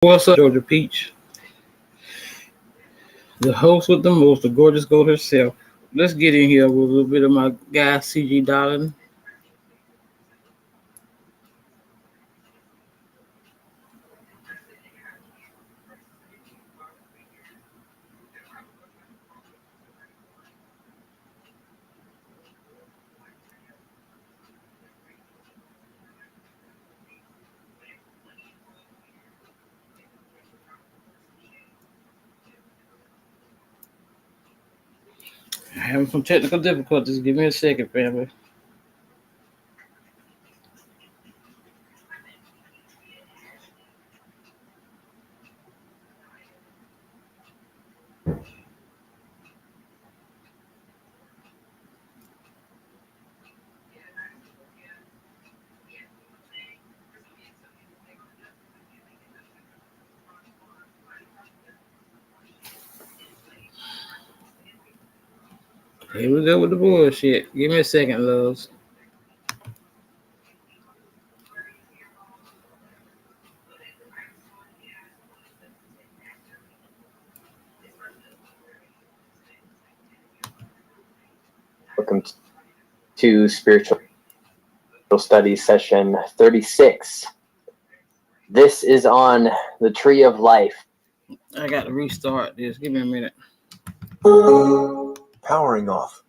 What's up, Georgia Peach? The host with the most, the gorgeous goat herself. Let's get in here with a little bit of my guy, CG Darling. Having some technical difficulties. Give me a second, family. Here we go with the bullshit. Give me a second, loves. Welcome to Spiritual Studies session 36. This is on the Tree of Life. I got to restart this. Give me a minute. Powering off.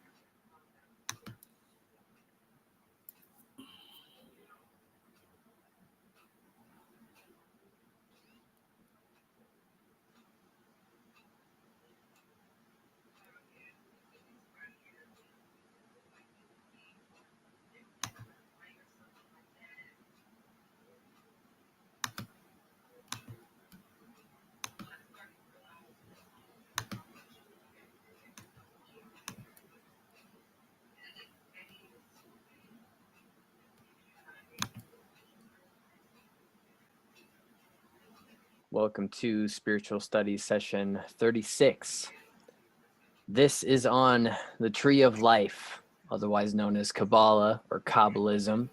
Welcome to Spiritual Studies session 36. This is on the Tree of Life, otherwise known as Kabbalah or Kabbalism.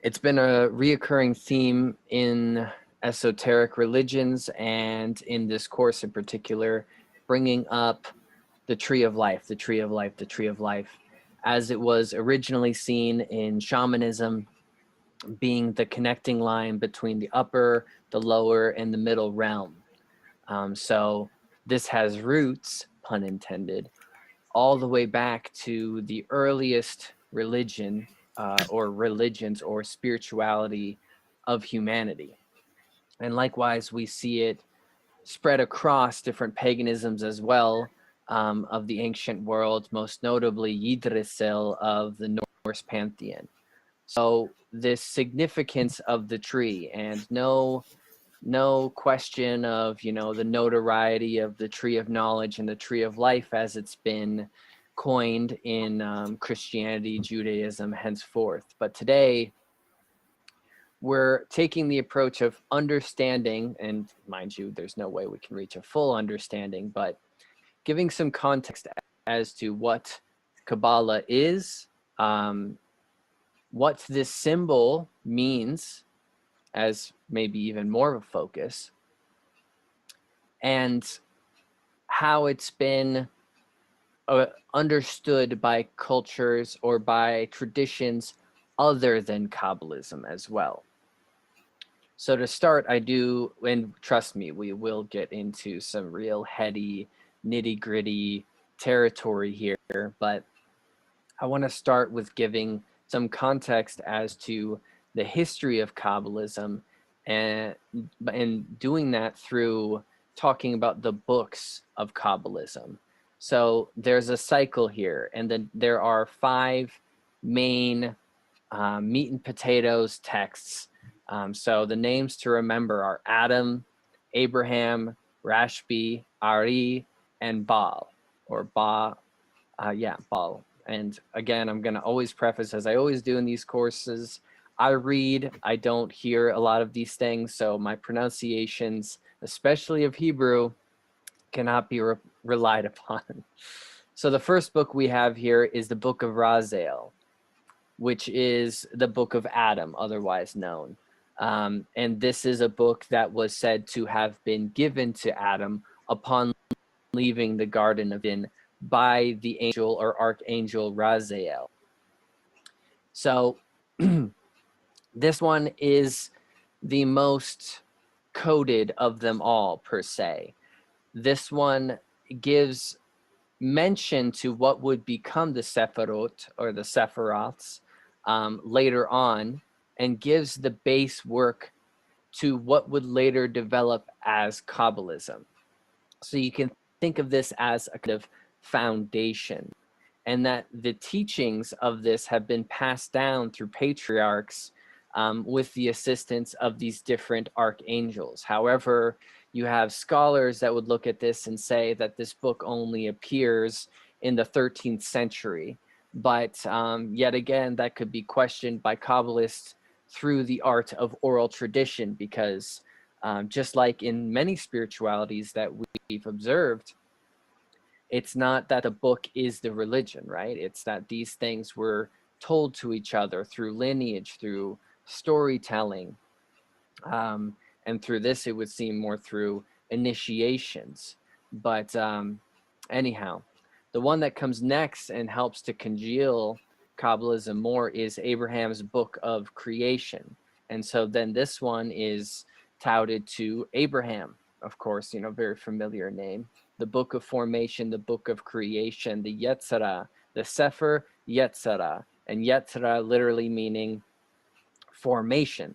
It's been a reoccurring theme in esoteric religions and in this course in particular, bringing up the Tree of Life, the Tree of Life, the Tree of Life, as it was originally seen in shamanism, being the connecting line between the upper, the lower, and the middle realm. So this has roots, pun intended, all the way back to the earliest religion or religions or spirituality of humanity. And likewise, we see it spread across different paganisms as well of the ancient world, most notably Yggdrasil of the Norse pantheon. So this significance of the tree, and no question of, the notoriety of the tree of knowledge and the tree of life as it's been coined in Christianity, Judaism, henceforth. But today, we're taking the approach of understanding, and mind you, there's no way we can reach a full understanding, but giving some context as to what Kabbalah is, what this symbol means as maybe even more of a focus, and how it's been understood by cultures or by traditions other than Kabbalism as well. So to start, I do, and trust me, we will get into some real heady, nitty-gritty territory here, but I want to start with giving some context as to the history of Kabbalism, and doing that through talking about the books of Kabbalism. So there's a cycle here, and then there are 5 main meat and potatoes texts. So the names to remember are Adam, Abraham, Rashbi, Ari, and Baal, or Baal. Baal. And again, I'm going to always preface, as I always do in these courses, I read, I don't hear a lot of these things, so my pronunciations, especially of Hebrew, cannot be relied upon. So the first book we have here is the Book of Raziel, which is the Book of Adam, otherwise known. And this is a book that was said to have been given to Adam upon leaving the Garden of Eden by the angel or archangel Raziel. So this one is the most coded of them all, per se. This one gives mention to what would become the Sephirot or the Sephiroths later on, and gives the base work to what would later develop as Kabbalism. So you can think of this as a kind of foundation, and that the teachings of this have been passed down through patriarchs with the assistance of these different archangels. However, you have scholars that would look at this and say that this book only appears in the 13th century. But yet again, that could be questioned by Kabbalists through the art of oral tradition, because just like in many spiritualities that we've observed, it's not that the book is the religion, right? It's that these things were told to each other through lineage, through storytelling, and through this, it would seem more through initiations. But anyhow, the one that comes next and helps to congeal Kabbalism more is Abraham's Book of Creation. And so then this one is touted to Abraham, of course, very familiar name. The Book of Formation, the Book of Creation, the Yetzirah, the Sefer Yetzirah, and Yetzirah literally meaning formation.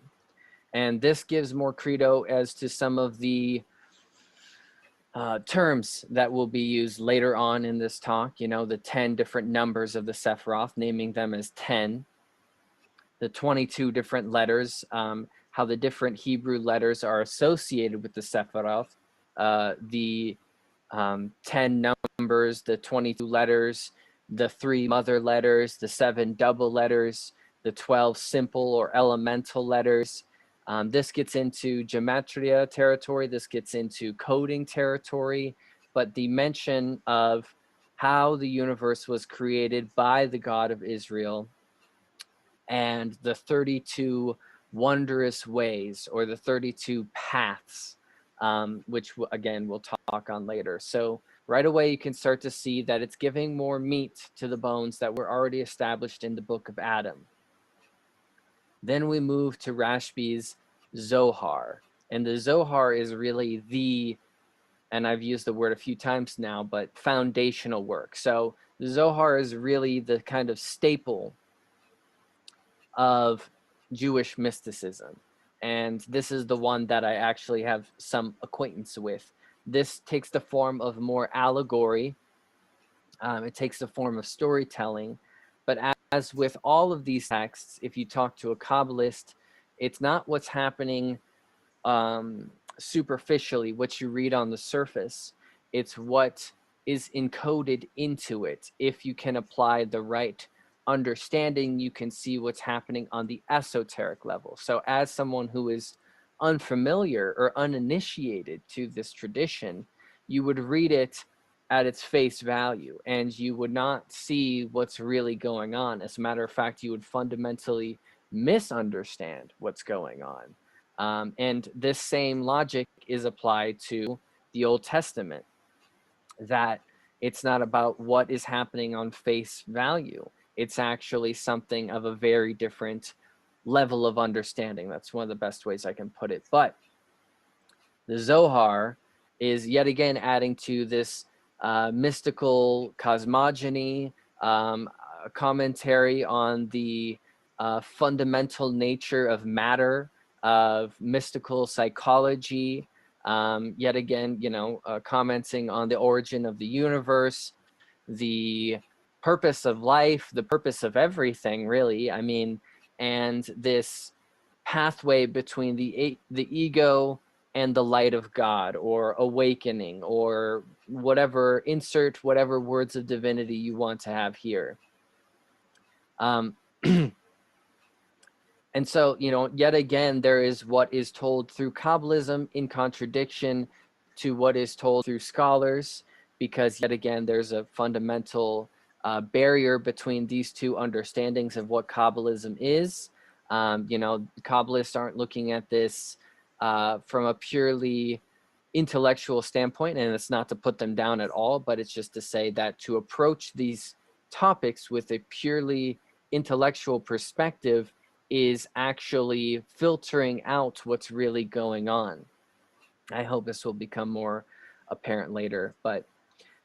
And this gives more credo as to some of the terms that will be used later on in this talk. The 10 different numbers of the Sephiroth, naming them as 10. The 22 different letters, how the different Hebrew letters are associated with the Sephiroth. The 10 numbers, the 22 letters, the 3 mother letters, the 7 double letters, the 12 simple or elemental letters. This gets into gematria territory. This gets into coding territory. But the mention of how the universe was created by the God of Israel and the 32 wondrous ways, or the 32 paths, which again we'll talk on later. So right away you can start to see that it's giving more meat to the bones that were already established in the Book of Adam. Then we move to Rashbi's Zohar. And the Zohar is really the, and I've used the word a few times now, but foundational work. So the Zohar is really the kind of staple of Jewish mysticism. And this is the one that I actually have some acquaintance with. This takes the form of more allegory. It takes the form of storytelling. But as with all of these texts, if you talk to a Kabbalist, it's not what's happening superficially, what you read on the surface. It's what is encoded into it. If you can apply the right understanding, you can see what's happening on the esoteric level. So as someone who is unfamiliar or uninitiated to this tradition, you would read it at its face value, and you would not see what's really going on. As a matter of fact, you would fundamentally misunderstand what's going on. And this same logic is applied to the Old Testament, that it's not about what is happening on face value. It's actually something of a very different level of understanding. That's one of the best ways I can put it. But the Zohar is yet again adding to this mystical cosmogony, a commentary on the fundamental nature of matter, of mystical psychology, yet again, commenting on the origin of the universe, the purpose of life, the purpose of everything, really. I mean, and this pathway between the ego and the light of God, or awakening, or whatever, insert whatever words of divinity you want to have here. And so, yet again, there is what is told through Kabbalism in contradiction to what is told through scholars, because yet again, there's a fundamental barrier between these two understandings of what Kabbalism is. You know, Kabbalists aren't looking at this from a purely intellectual standpoint, and it's not to put them down at all, but it's just to say that to approach these topics with a purely intellectual perspective is actually filtering out what's really going on. I hope this will become more apparent later, but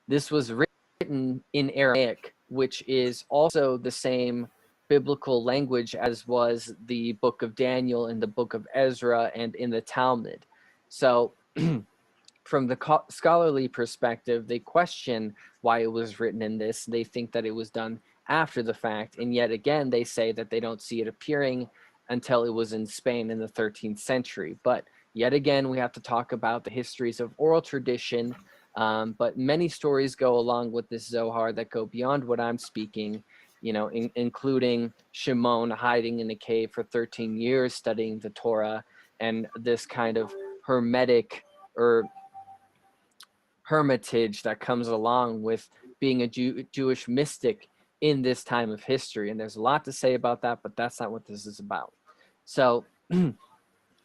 this was written in Aramaic, which is also the same biblical language as was the book of Daniel and the book of Ezra and in the Talmud. So from the scholarly perspective, they question why it was written in this. They think that it was done after the fact. And yet again, they say that they don't see it appearing until it was in Spain in the 13th century. But yet again, we have to talk about the histories of oral tradition. But many stories go along with this Zohar that go beyond what I'm speaking, you know, including Shimon hiding in a cave for 13 years studying the Torah, and this kind of hermetic or hermitage that comes along with being a Jewish mystic in this time of history. And there's a lot to say about that, but that's not what this is about. So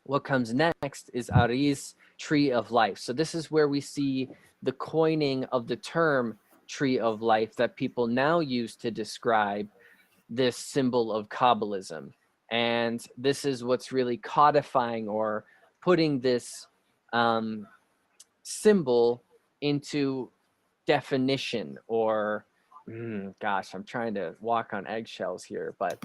what comes next is Ari's tree of life. So this is where we see the coining of the term tree of life that people now use to describe this symbol of Kabbalism. And this is what's really codifying or putting this symbol into definition, or gosh, I'm trying to walk on eggshells here, but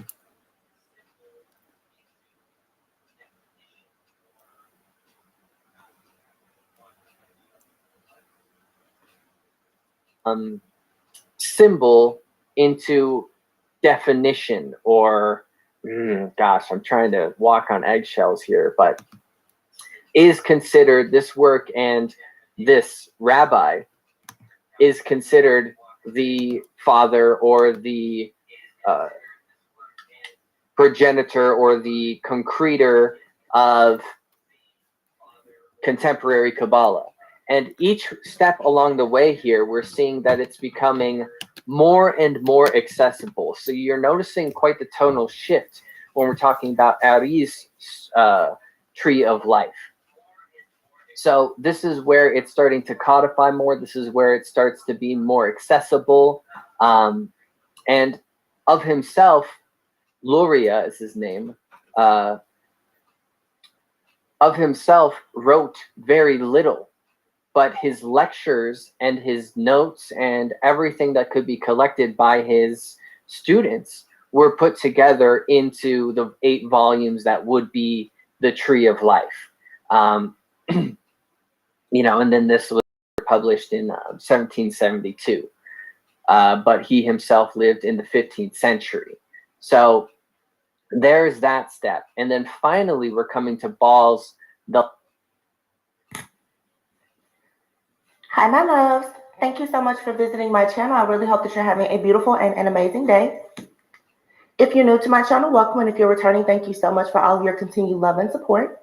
symbol into definition, or gosh, I'm trying to walk on eggshells here, but is considered, this work and this rabbi is considered the father or the progenitor or the concreter of contemporary Kabbalah. And each step along the way here, we're seeing that it's becoming more and more accessible. So you're noticing quite the tonal shift when we're talking about Ari's tree of life. So this is where it's starting to codify more. This is where it starts to be more accessible. And of himself, Luria is his name, of himself wrote very little, but his lectures and his notes and everything that could be collected by his students were put together into the 8 volumes that would be the Tree of Life. You know, and then this was published in 1772. But he himself lived in the 15th century. So there's that step. And then finally, we're coming to Ball's the. Hi, my loves. Thank you so much for visiting my channel. I really hope that you're having a beautiful and an amazing day. If you're new to my channel, welcome. And if you're returning, thank you so much for all of your continued love and support.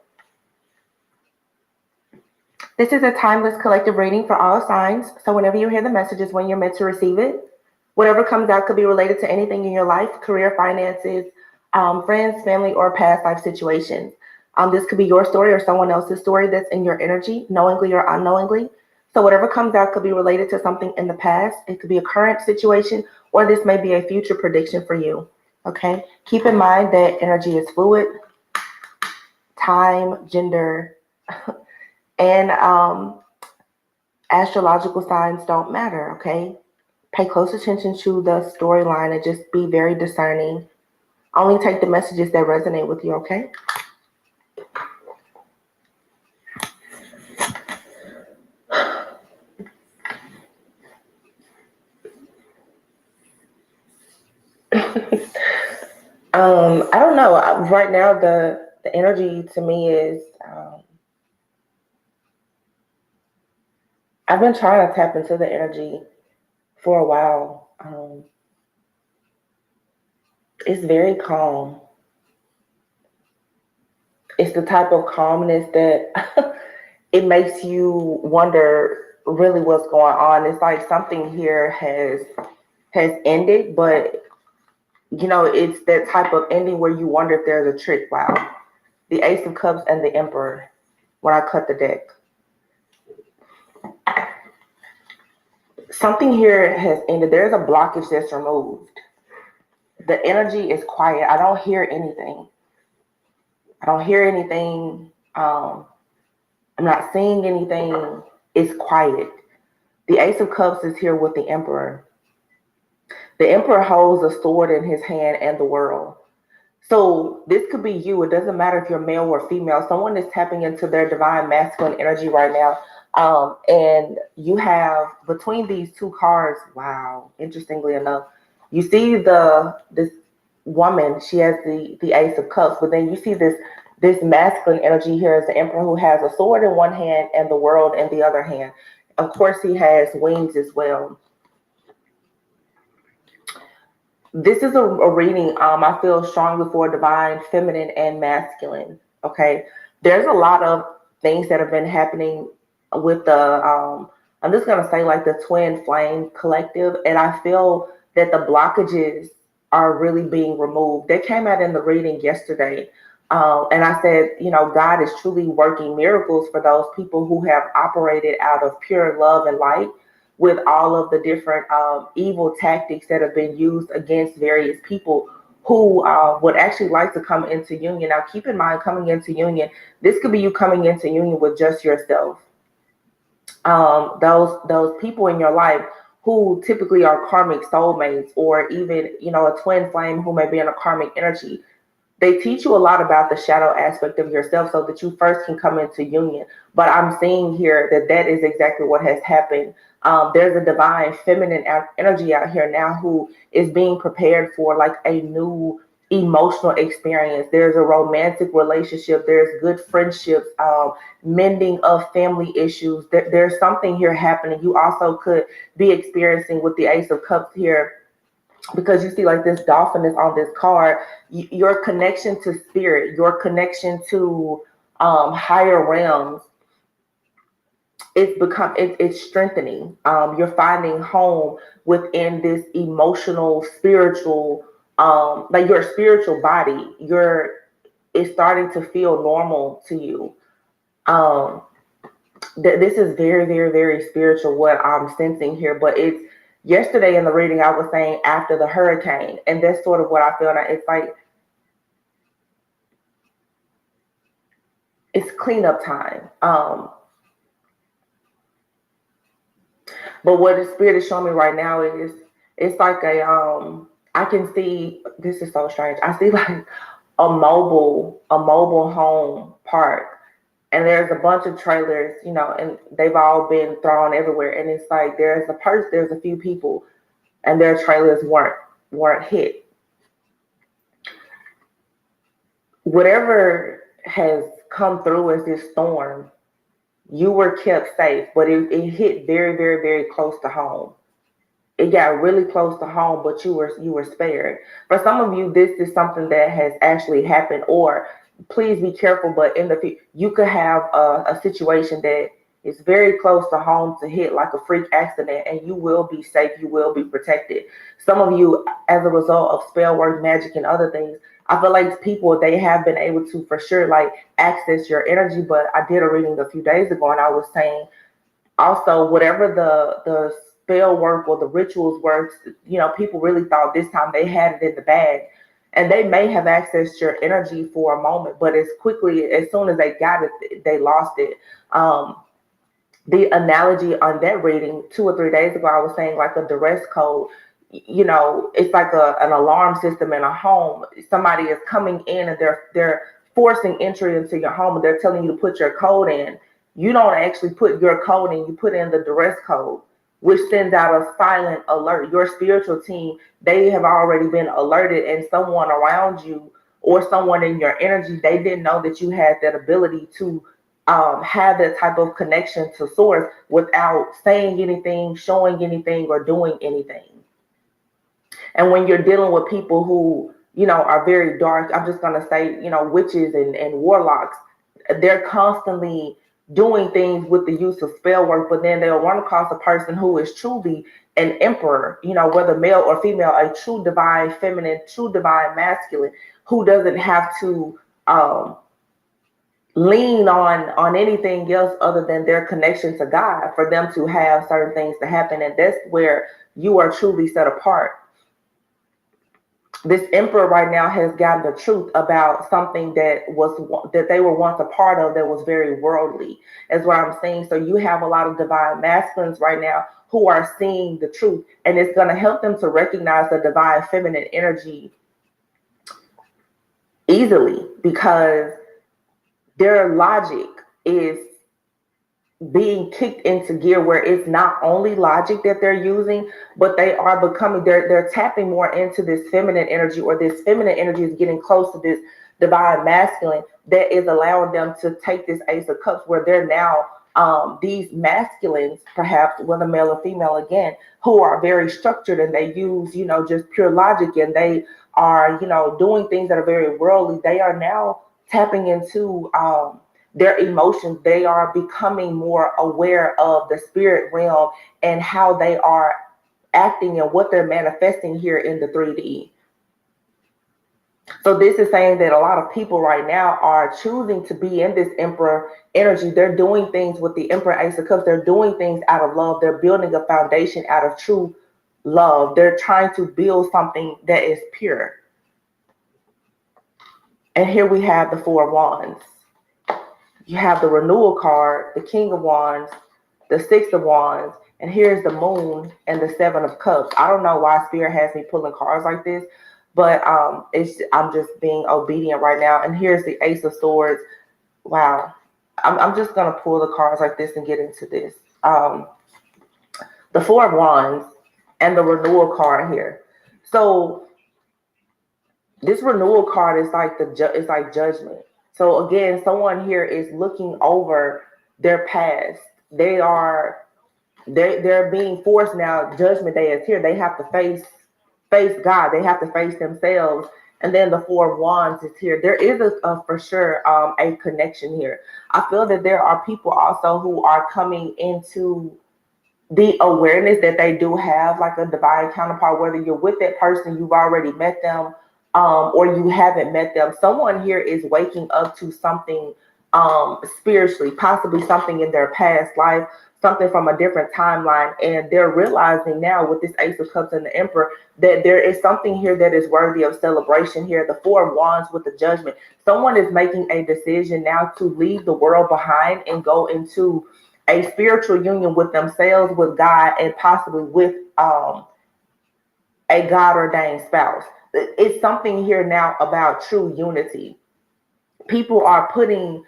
This is a timeless collective reading for all signs. So whenever you hear the messages, when you're meant to receive it, whatever comes out could be related to anything in your life, career, finances, friends, family, or past life situations. This could be your story or someone else's story that's in your energy, knowingly or unknowingly. So whatever comes out could be related to something in the past. It could be a current situation, or this may be a future prediction for you. Okay. Keep in mind that energy is fluid. Time, gender, and astrological signs don't matter. Okay. Pay close attention to the storyline and just be very discerning. Only take the messages that resonate with you. Okay. I don't know. Right now, the energy to me is I've been trying to tap into the energy for a while. It's very calm. It's the type of calmness that it makes you wonder really what's going on. It's like something here has ended, but It's that type of ending where you wonder if there's a trick. Wow. The Ace of Cups and the Emperor. When I cut the deck, something here has ended. There's a blockage that's removed. The energy is quiet. I don't hear anything. I don't hear anything. I'm not seeing anything. It's quiet. The Ace of Cups is here with the Emperor. The Emperor holds a sword in his hand and the world. So this could be you. It doesn't matter if you're male or female. Someone is tapping into their divine masculine energy right now. And you have between these two cards, wow, interestingly enough, you see this woman, she has the Ace of Cups, but then you see this masculine energy here as the Emperor who has a sword in one hand and the world in the other hand. Of course, he has wings as well. This is a reading I feel strongly for divine feminine and masculine. Okay, there's a lot of things that have been happening with the I'm just going to say like the twin flame collective, and I feel that the blockages are really being removed. They came out in the reading yesterday, and I said, God is truly working miracles for those people who have operated out of pure love and light, with all of the different evil tactics that have been used against various people who would actually like to come into union. Now, keep in mind, coming into union, this could be you coming into union with just yourself. Those people in your life who typically are karmic soulmates, or even a twin flame who may be in a karmic energy. They teach you a lot about the shadow aspect of yourself so that you first can come into union. But I'm seeing here that is exactly what has happened. There's a divine feminine energy out here now who is being prepared for like a new emotional experience. There's a romantic relationship. There's good friendships, mending of family issues. There's something here happening. You also could be experiencing with the Ace of Cups here, because you see like this dolphin is on this card. Your connection to spirit, your connection to higher realms, it's strengthening. You're finding home within this emotional spiritual, like your spiritual body. It's starting to feel normal to you. um this is very, very, very spiritual what I'm sensing here. But it's yesterday in the reading I was saying after the hurricane, and that's sort of what I feel now. It's like it's cleanup time. But what the spirit is showing me right now is it's like I can see, this is so strange. I see like a mobile home park, and there's a bunch of trailers, and they've all been thrown everywhere. And it's like there's a few people, and their trailers weren't hit. Whatever has come through as this storm, you were kept safe, but it hit very, very, very close to home. It got really close to home, but you were spared. For some of you, this is something that has actually happened, or please be careful. But in the future, you could have a situation that is very close to home to hit like a freak accident, and you will be safe. You will be protected. Some of you, as a result of spell work, magic, and other things, I feel like people, they have been able to for sure like access your energy. But I did a reading a few days ago, and I was saying also whatever the spell work or the rituals works, people really thought this time they had it in the bag, and they may have accessed your energy for a moment, but as soon as they got it, they lost it. The analogy on that reading 2 or 3 days ago, I was saying like a duress code. It's like an alarm system in a home. Somebody is coming in and they're forcing entry into your home, and they're telling you to put your code in. You don't actually put your code in, you put in the duress code, which sends out a silent alert. Your spiritual team, they have already been alerted, and someone around you or someone in your energy, they didn't know that you had that ability to have that type of connection to source without saying anything, showing anything, or doing anything. And when you're dealing with people who, are very dark, I'm just going to say, witches and warlocks, they're constantly doing things with the use of spell work, but then they'll run across a person who is truly an emperor, whether male or female, a true divine feminine, true divine masculine, who doesn't have to lean on anything else other than their connection to God for them to have certain things to happen. And that's where you are truly set apart. This emperor right now has gotten the truth about something that they were once a part of that was very worldly, is what I'm saying. So you have a lot of divine masculines right now who are seeing the truth, and it's going to help them to recognize the divine feminine energy easily, because their logic is being kicked into gear where it's not only logic that they're using, but they're tapping more into this feminine energy, or this feminine energy is getting close to this divine masculine that is allowing them to take this Ace of Cups, where they're now these masculines, perhaps whether male or female, again, who are very structured, and they use just pure logic, and they are doing things that are very worldly. They are now tapping into their emotions. They are becoming more aware of the spirit realm and how they are acting and what they're manifesting here in the 3D. So this is saying that a lot of people right now are choosing to be in this emperor energy. They're doing things with the emperor Ace of Cups. They're doing things out of love. They're building a foundation out of true love. They're trying to build something that is pure. And here we have the Four of Wands. You have the renewal card, the King of Wands, the Six of Wands, and here's the Moon and the Seven of Cups. I don't know why Spirit has me pulling cards like this, but I'm just being obedient right now. And here's the Ace of Swords. Wow. I'm just going to pull the cards like this and get into this. The Four of Wands and the renewal card here. So this renewal card is like it's like judgment. So again, someone here is looking over their past. They're being forced now. Judgment Day is here. They have to face God. They have to face themselves. And then the Four of Wands is here. There is for sure a connection here. I feel that there are people also who are coming into the awareness that they do have like a divine counterpart, whether you're with that person, you've already met them, or you haven't met them. Someone here is waking up to something spiritually, possibly something in their past life, something from a different timeline, and they're realizing now with this Ace of Cups and the Emperor that there is something here that is worthy of celebration here. The Four of Wands with the Judgment. Someone is making a decision now to leave the world behind and go into a spiritual union with themselves, with God, and possibly with a God ordained spouse. It's something here now about true unity. People are putting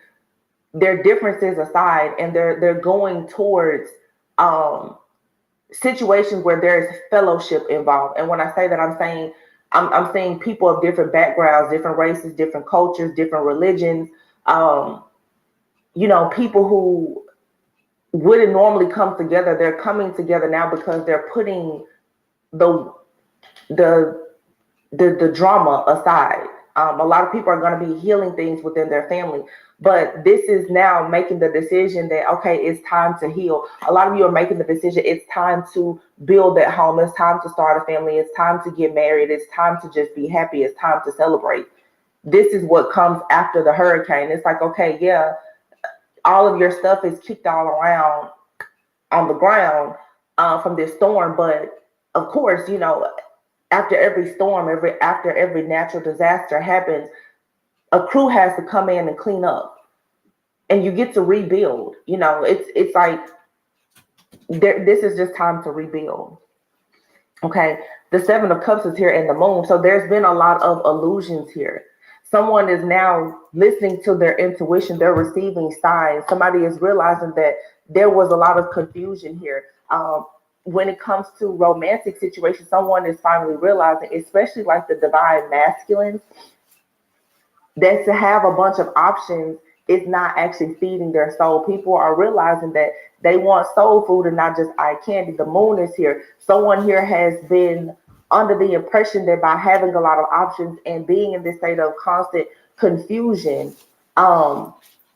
their differences aside, and they're going towards situations where there's fellowship involved. And when I say that, I'm saying people of different backgrounds, different races, different cultures, different religions. People who wouldn't normally come together, they're coming together now because they're putting the drama aside. A lot of people are going to be healing things within their family, but this is now making the decision that, okay, it's time to heal. A lot of you are making the decision, it's time to build that home, it's time to start a family, it's time to get married, it's time to just be happy, it's time to celebrate. This is what comes after the hurricane. It's like, okay, yeah, all of your stuff is kicked all around on the ground from this storm, but of course, after every storm, after every natural disaster happens, a crew has to come in and clean up, and you get to rebuild. It's like this is just time to rebuild. Okay, the Seven of Cups is here in the Moon, so there's been a lot of illusions here. Someone is now listening to their intuition. They're receiving signs. Somebody is realizing that there was a lot of confusion here. When it comes to romantic situations, someone is finally realizing, especially like the divine masculines, that to have a bunch of options is not actually feeding their soul. People are realizing that they want soul food and not just eye candy. The Moon is here. Someone here has been under the impression that by having a lot of options and being in this state of constant confusion,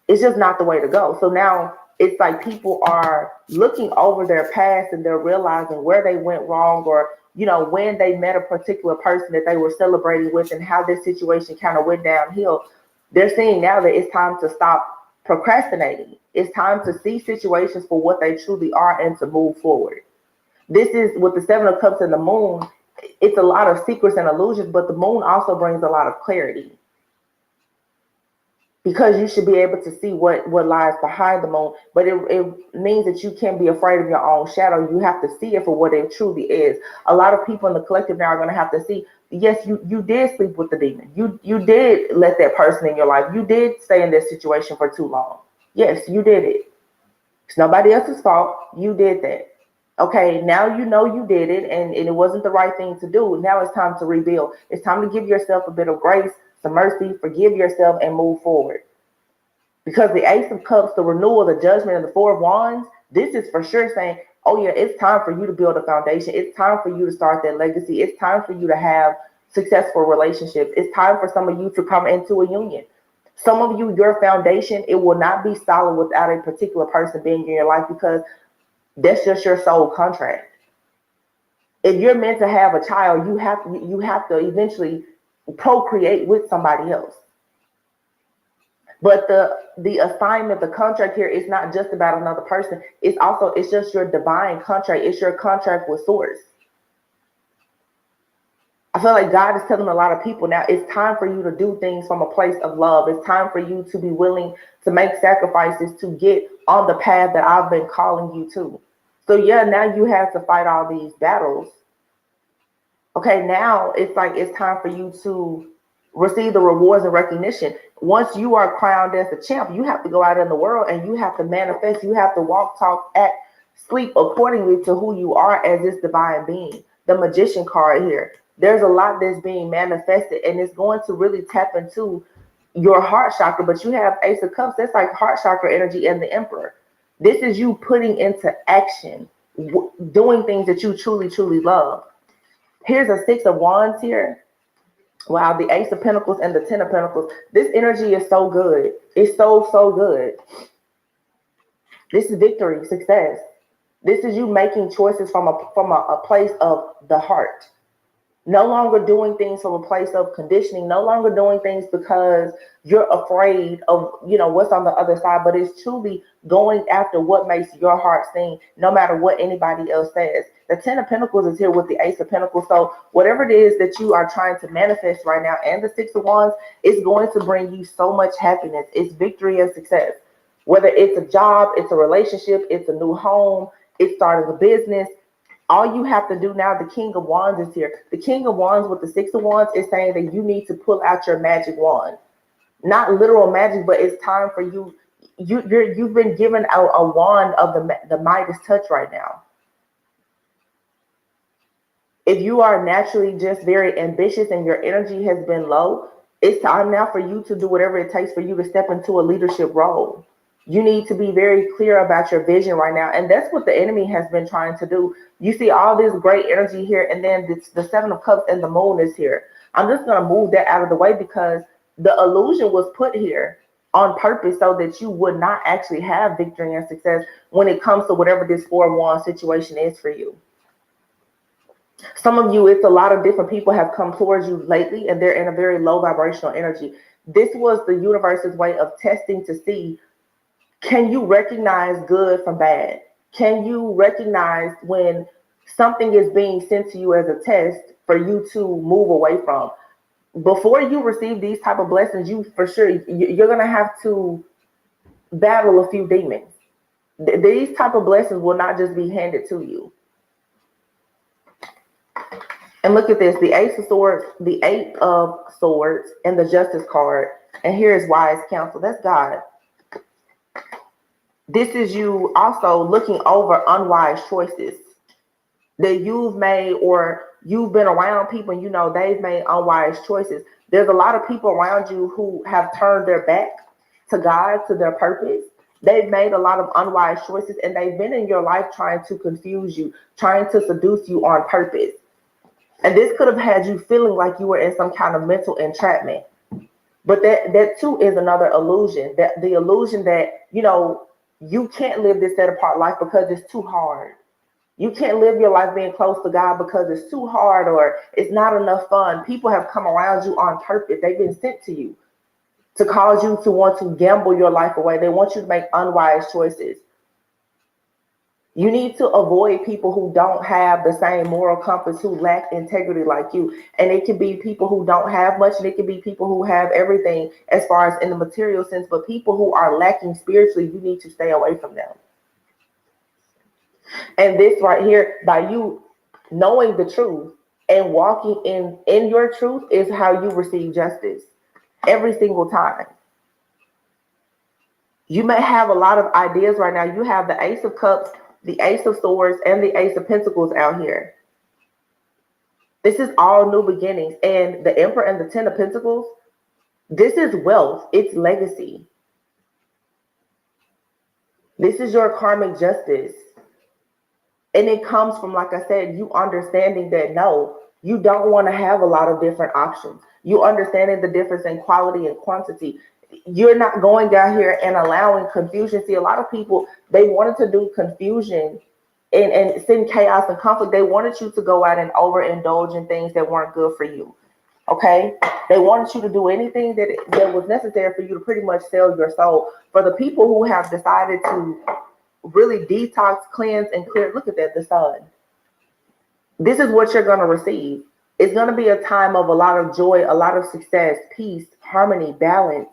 It's just not the way to go. So now it's like people are looking over their past and they're realizing where they went wrong, or when they met a particular person that they were celebrating with and how this situation kind of went downhill. They're seeing now that it's time to stop procrastinating. It's time to see situations for what they truly are and to move forward. This is with the Seven of Cups and the Moon. It's a lot of secrets and illusions, but the moon also brings a lot of clarity, because you should be able to see what lies behind the moon. But it means that you can't be afraid of your own shadow. You have to see it for what it truly is. A lot of people in the collective now are going to have to see, yes, you did sleep with the demon. You did let that person in your life. You did stay in this situation for too long. Yes, you did it. It's nobody else's fault. You did that. Okay, now you know you did it, and it wasn't the right thing to do. Now it's time to rebuild. It's time to give yourself a bit of grace, some mercy, forgive yourself, and move forward. Because the Ace of Cups, the renewal, the judgment, and the Four of Wands, this is for sure saying, oh yeah, it's time for you to build a foundation. It's time for you to start that legacy. It's time for you to have successful relationships. It's time for some of you to come into a union. Some of you, your foundation, it will not be solid without a particular person being in your life, because that's just your soul contract. If you're meant to have a child, you have to eventually procreate with somebody else. But the assignment, the contract here is not just about another person. It's just your divine contract. It's your contract with Source. I feel like God is telling a lot of people now, it's time for you to do things from a place of love. It's time for you to be willing to make sacrifices to get on the path that I've been calling you to. So yeah, now you have to fight all these battles. Okay, now it's like it's time for you to receive the rewards and recognition. Once you are crowned as a champ, you have to go out in the world and you have to manifest. You have to walk, talk, act, sleep accordingly to who you are as this divine being. The Magician card here. There's a lot that's being manifested, and it's going to really tap into your heart chakra. But you have Ace of Cups. That's like heart chakra energy and the Emperor. This is you putting into action, doing things that you truly, truly love. Here's a Six of Wands here. Wow, the Ace of Pentacles and the Ten of Pentacles. This energy is so good. It's so, so good. This is victory, success. This is you making choices from a place of the heart. No longer doing things from a place of conditioning. No longer doing things because you're afraid of, what's on the other side. But it's truly going after what makes your heart sing, no matter what anybody else says. The Ten of Pentacles is here with the Ace of Pentacles. So whatever it is that you are trying to manifest right now, and the Six of Wands, is going to bring you so much happiness. It's victory and success. Whether it's a job, it's a relationship, it's a new home, it's starting a business. All you have to do now, the King of Wands is here. The King of Wands with the Six of Wands is saying that you need to pull out your magic wand. Not literal magic, but it's time for you. You've been given a wand of the Midas touch right now. If you are naturally just very ambitious and your energy has been low, it's time now for you to do whatever it takes for you to step into a leadership role. You need to be very clear about your vision right now. And that's what the enemy has been trying to do. You see all this great energy here, and then the Seven of Cups and the Moon is here. I'm just going to move that out of the way, because the illusion was put here on purpose so that you would not actually have victory and success when it comes to whatever this Four of Wands situation is for you. Some of you, it's a lot of different people have come towards you lately, and they're in a very low vibrational energy. This was the universe's way of testing to see, can you recognize good from bad? Can you recognize when something is being sent to you as a test for you to move away from? Before you receive these type of blessings, you're going to have to battle a few demons. These type of blessings will not just be handed to you. And look at this, the Ace of Swords, the Eight of Swords, and the Justice card. And here is wise counsel. That's God. This is you also looking over unwise choices that you've made, or you've been around people and they've made unwise choices. There's a lot of people around you who have turned their back to God, to their purpose. They've made a lot of unwise choices, and they've been in your life trying to confuse you, trying to seduce you on purpose. And this could have had you feeling like you were in some kind of mental entrapment. But that too is another illusion. That the illusion that, you can't live this set apart life because it's too hard. You can't live your life being close to God because it's too hard or it's not enough fun. People have come around you on purpose. They've been sent to you to cause you to want to gamble your life away. They want you to make unwise choices. You need to avoid people who don't have the same moral compass, who lack integrity like you. And it can be people who don't have much, and it can be people who have everything as far as in the material sense. But people who are lacking spiritually, you need to stay away from them. And this right here, by you knowing the truth and walking in your truth, is how you receive justice every single time. You may have a lot of ideas right now. You have the Ace of Cups, the Ace of Swords, and the Ace of Pentacles out here. This is all new beginnings. And the Emperor and the Ten of Pentacles, this is wealth. It's legacy. This is your karmic justice. And it comes from, like I said, you understanding that no, you don't want to have a lot of different options. You understanding the difference in quality and quantity. You're not going out here and allowing confusion. See, a lot of people, they wanted to do confusion and send chaos and conflict. They wanted you to go out and overindulge in things that weren't good for you. Okay? They wanted you to do anything that was necessary for you to pretty much sell your soul. For the people who have decided to really detox, cleanse, and clear, look at that, the sun. This is what you're going to receive. It's going to be a time of a lot of joy, a lot of success, peace, harmony, balance.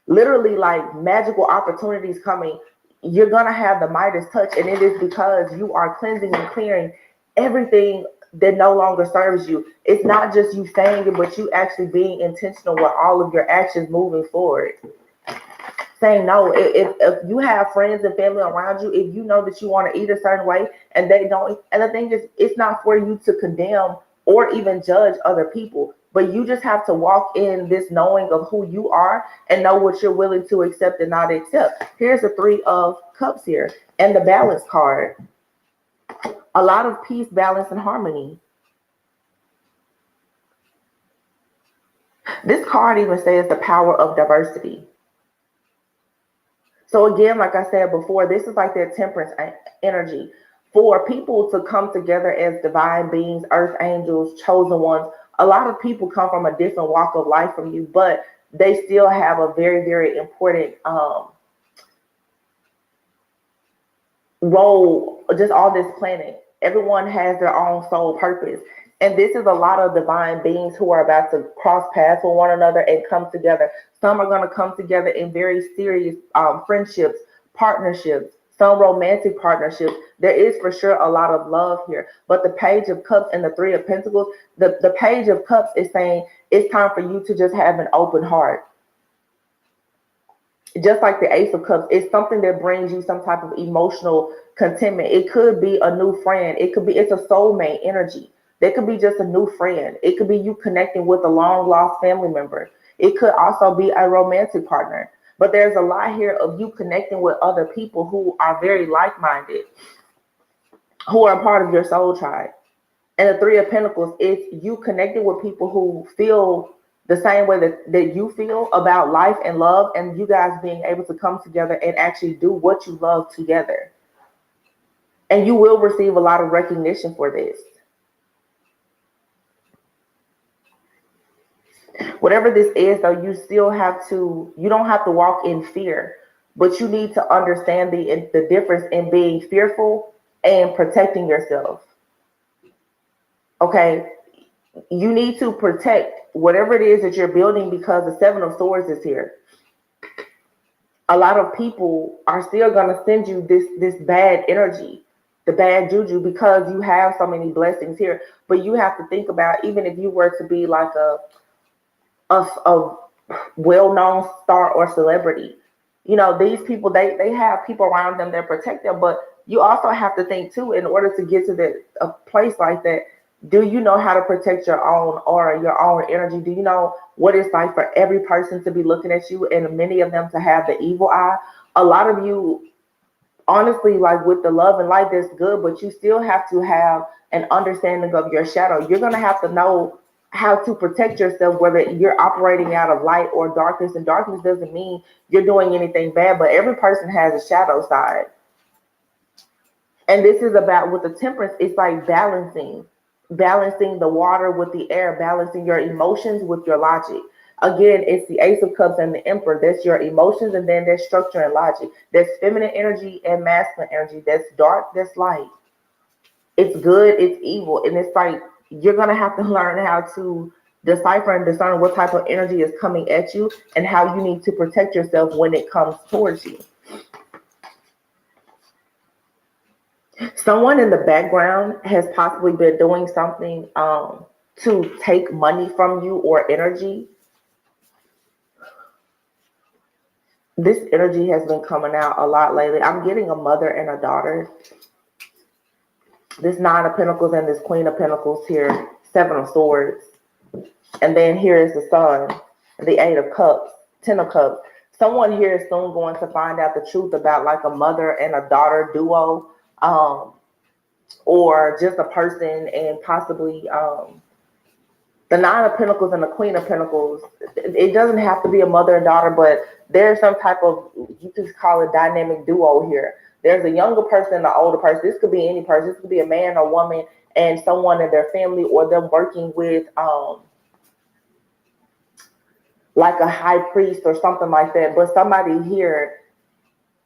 Literally, like magical opportunities coming. You're going to have the Midas touch, and it is because you are cleansing and clearing everything that no longer serves you. It's not just you saying it, but you actually being intentional with all of your actions moving forward. Saying no. If you have friends and family around you, if you know that you want to eat a certain way and they don't, and the thing is, it's not for you to condemn or even judge other people, but you just have to walk in this knowing of who you are and know what you're willing to accept and not accept. Here's the Three of Cups here and the Balance card. A lot of peace, balance, and harmony. This card even says the power of diversity. So again, like I said before, this is like that temperance energy. For people to come together as divine beings, earth angels, chosen ones, a lot of people come from a different walk of life from you, but they still have a very, very important role just on this planet. Everyone has their own soul purpose. And this is a lot of divine beings who are about to cross paths with one another and come together. Some are going to come together in very serious friendships, partnerships, some romantic partnerships. There is for sure a lot of love here. But the Page of Cups and the Three of Pentacles, the Page of Cups is saying it's time for you to just have an open heart. Just like the Ace of Cups, it's something that brings you some type of emotional contentment. It could be a new friend. It's a soulmate energy. There could be just a new friend. It could be you connecting with a long lost family member. It could also be a romantic partner. But there's a lot here of you connecting with other people who are very like-minded, who are part of your soul tribe. And the Three of Pentacles is you connecting with people who feel the same way that you feel about life and love, and you guys being able to come together and actually do what you love together. And you will receive a lot of recognition for this. Whatever this is, though, you don't have to walk in fear, but you need to understand the difference in being fearful and protecting yourself. Okay? You need to protect whatever it is that you're building because the Seven of Swords is here. A lot of people are still going to send you this bad energy, the bad juju, because you have so many blessings here. But you have to think about, even if you were to be like a well-known star or celebrity, these people, they have people around them that protect them. But you also have to think too, in order to get to a place like that, do you know how to protect your own aura, your own energy? Do you know what it's like for every person to be looking at you and many of them to have the evil eye? A lot of you, honestly, like with the love and light, that's good, but you still have to have an understanding of your shadow. You're going to have to know how to protect yourself, whether you're operating out of light or darkness. And darkness doesn't mean you're doing anything bad, but every person has a shadow side. And this is about, with the temperance, it's like balancing the water with the air, balancing your emotions with your logic. Again, it's the Ace of Cups and the Emperor. That's your emotions, and then there's structure and logic. There's feminine energy and masculine energy. That's dark, that's light. It's good, it's evil. And it's like you're gonna have to learn how to decipher and discern what type of energy is coming at you and how you need to protect yourself when it comes towards you. Someone in the background has possibly been doing something to take money from you or energy. This energy has been coming out a lot lately. I'm getting a mother and a daughter. This Nine of Pentacles and this Queen of Pentacles here, Seven of Swords. And then here is the Sun, the Eight of Cups, Ten of Cups. Someone here is soon going to find out the truth about like a mother and a daughter duo, or just a person, and possibly the Nine of Pentacles and the Queen of Pentacles. It doesn't have to be a mother and daughter, but there's some type of, you could call it dynamic duo here. There's a younger person and an older person. This could be any person. This could be a man or woman and someone in their family, or them working with like a high priest or something like that. But somebody here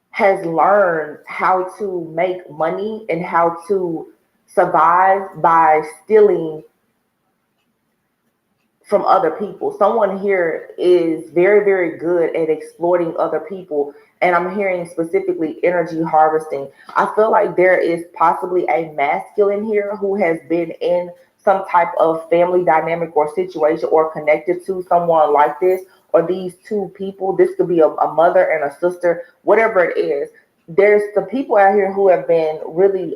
has learned how to make money and how to survive by stealing from other people. Someone here is very, very good at exploiting other people. And I'm hearing specifically energy harvesting. I feel like there is possibly a masculine here who has been in some type of family dynamic or situation, or connected to someone like this, or these two people. This could be a mother and a sister, whatever it is. There's the people out here who have been really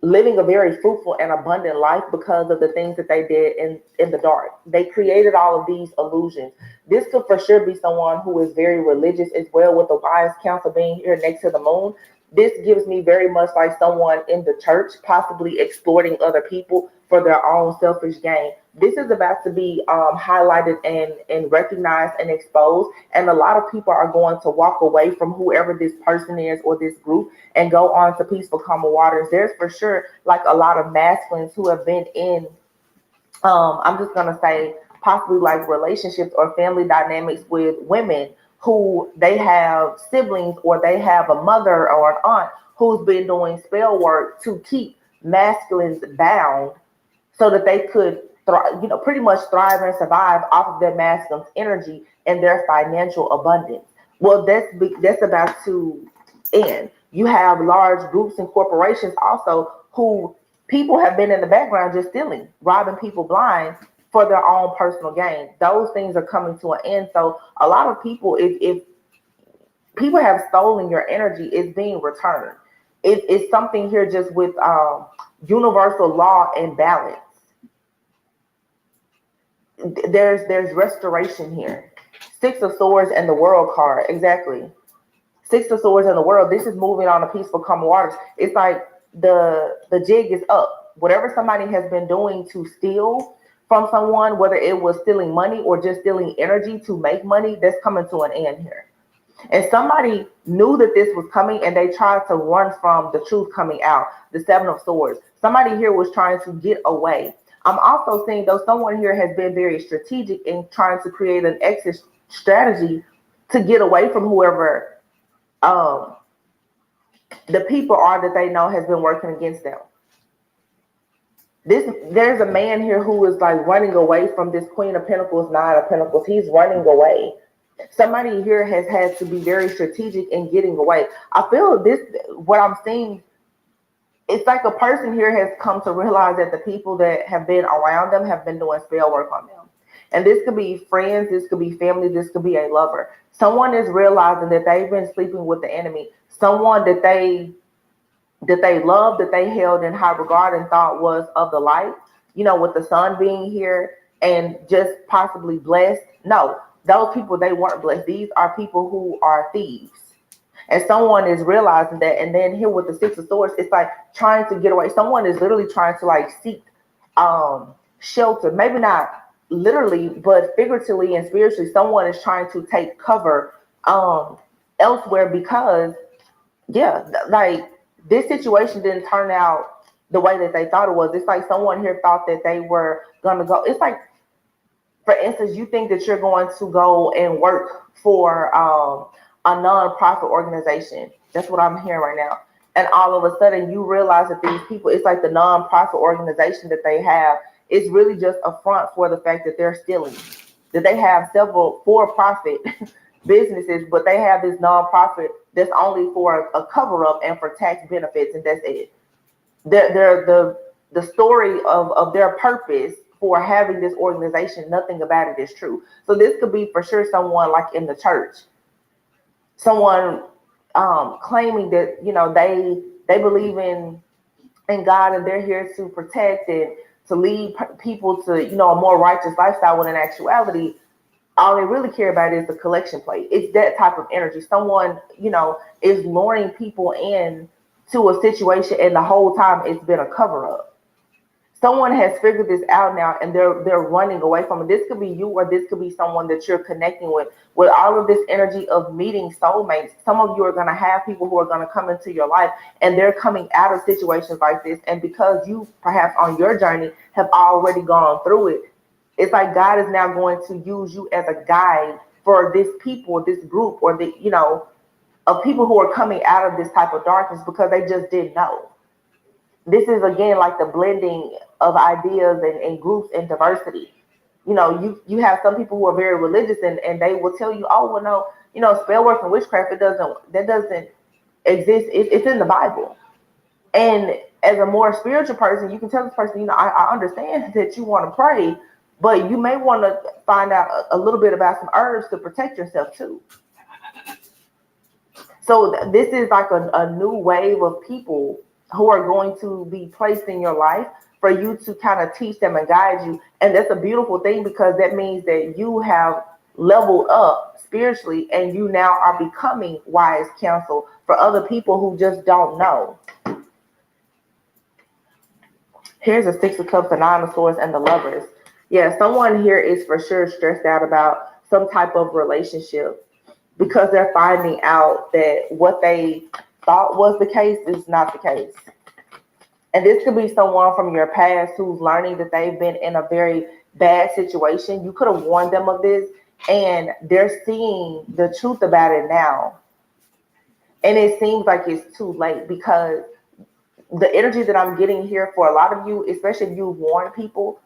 living a very fruitful and abundant life because of the things that they did in the dark. They created all of these illusions. This could for sure be someone who is very religious as well, with the wise council being here next to the moon. This gives me very much like someone in the church possibly exploiting other people for their own selfish gain. This is about to be highlighted and recognized and exposed. And a lot of people are going to walk away from whoever this person is or this group and go on to peaceful, calmer waters. There's for sure like a lot of masculines who have been in, I'm just going to say, possibly like relationships or family dynamics with women who they have siblings, or they have a mother or an aunt who's been doing spell work to keep masculines bound so that they could pretty much thrive and survive off of their masculine's energy and their financial abundance. Well, that's about to end. You have large groups and corporations also who people have been in the background just stealing, robbing people blind for their own personal gain. Those things are coming to an end. So a lot of people, if people have stolen your energy, it's being returned. It's something here just with universal law and balance. There's restoration here. Six of Swords and the World card. Exactly. Six of Swords and the World. This is moving on to peaceful, calm waters. It's like the jig is up. Whatever somebody has been doing to steal from someone, whether it was stealing money or just stealing energy to make money, that's coming to an end here. And somebody knew that this was coming and they tried to run from the truth coming out. The Seven of Swords. Somebody here was trying to get away. I'm also seeing, though, someone here has been very strategic in trying to create an exit strategy to get away from whoever the people are that they know has been working against them. There's a man here who is like running away from this Queen of Pentacles, Nine of Pentacles. He's running away. Somebody here has had to be very strategic in getting away. I feel this, what I'm seeing, it's like a person here has come to realize that the people that have been around them have been doing spell work on them. And this could be friends, this could be family, this could be a lover. Someone is realizing that they've been sleeping with the enemy. Someone that they loved, that they held in high regard and thought was of the light, with the sun being here and just possibly blessed. No, those people, they weren't blessed. These are people who are thieves. And someone is realizing that. And then here with the Six of Swords, it's like trying to get away. Someone is literally trying to like seek shelter, maybe not literally, but figuratively and spiritually, someone is trying to take cover elsewhere because, yeah, like this situation didn't turn out the way that they thought it was. It's like someone here thought that they were gonna go. It's like, for instance, you think that you're going to go and work for a nonprofit organization. That's what I'm hearing right now. And all of a sudden, you realize that these people, it's like the nonprofit organization that they have is really just a front for the fact that they're stealing. That they have several for-profit businesses, but they have this nonprofit that's only for a cover-up and for tax benefits, and that's it. They're the story of their purpose for having this organization, nothing about it is true. So this could be for sure someone like in the church, someone claiming that they believe in God and they're here to protect and to lead people to a more righteous lifestyle. When in actuality, all they really care about is the collection plate. It's that type of energy. Someone is luring people in to a situation, and the whole time it's been a cover up. Someone has figured this out now, and they're running away from it. This could be you, or this could be someone that you're connecting with all of this energy of meeting soulmates. Some of you are going to have people who are going to come into your life, and they're coming out of situations like this, and because you perhaps on your journey have already gone through it, it's like God is now going to use you as a guide for this people, this group, or of people who are coming out of this type of darkness because they just didn't know. This is again like the blending of ideas and groups and diversity. You have some people who are very religious, and they will tell you, oh well, no, spell work and witchcraft, that doesn't exist. It's in the Bible. And as a more spiritual person, you can tell this person, I understand that you want to pray, but you may want to find out a little bit about some herbs to protect yourself too. So this is like a new wave of people who are going to be placed in your life for you to kind of teach them and guide you. And that's a beautiful thing, because that means that you have leveled up spiritually and you now are becoming wise counsel for other people who just don't know. Here's a Six of Cups, the Nine of Swords, and the Lovers. Yeah, someone here is for sure stressed out about some type of relationship because they're finding out that what they thought was the case is not the case. And this could be someone from your past who's learning that they've been in a very bad situation. You could have warned them of this, and they're seeing the truth about it now. And it seems like it's too late, because the energy that I'm getting here for a lot of you, especially if you warn people,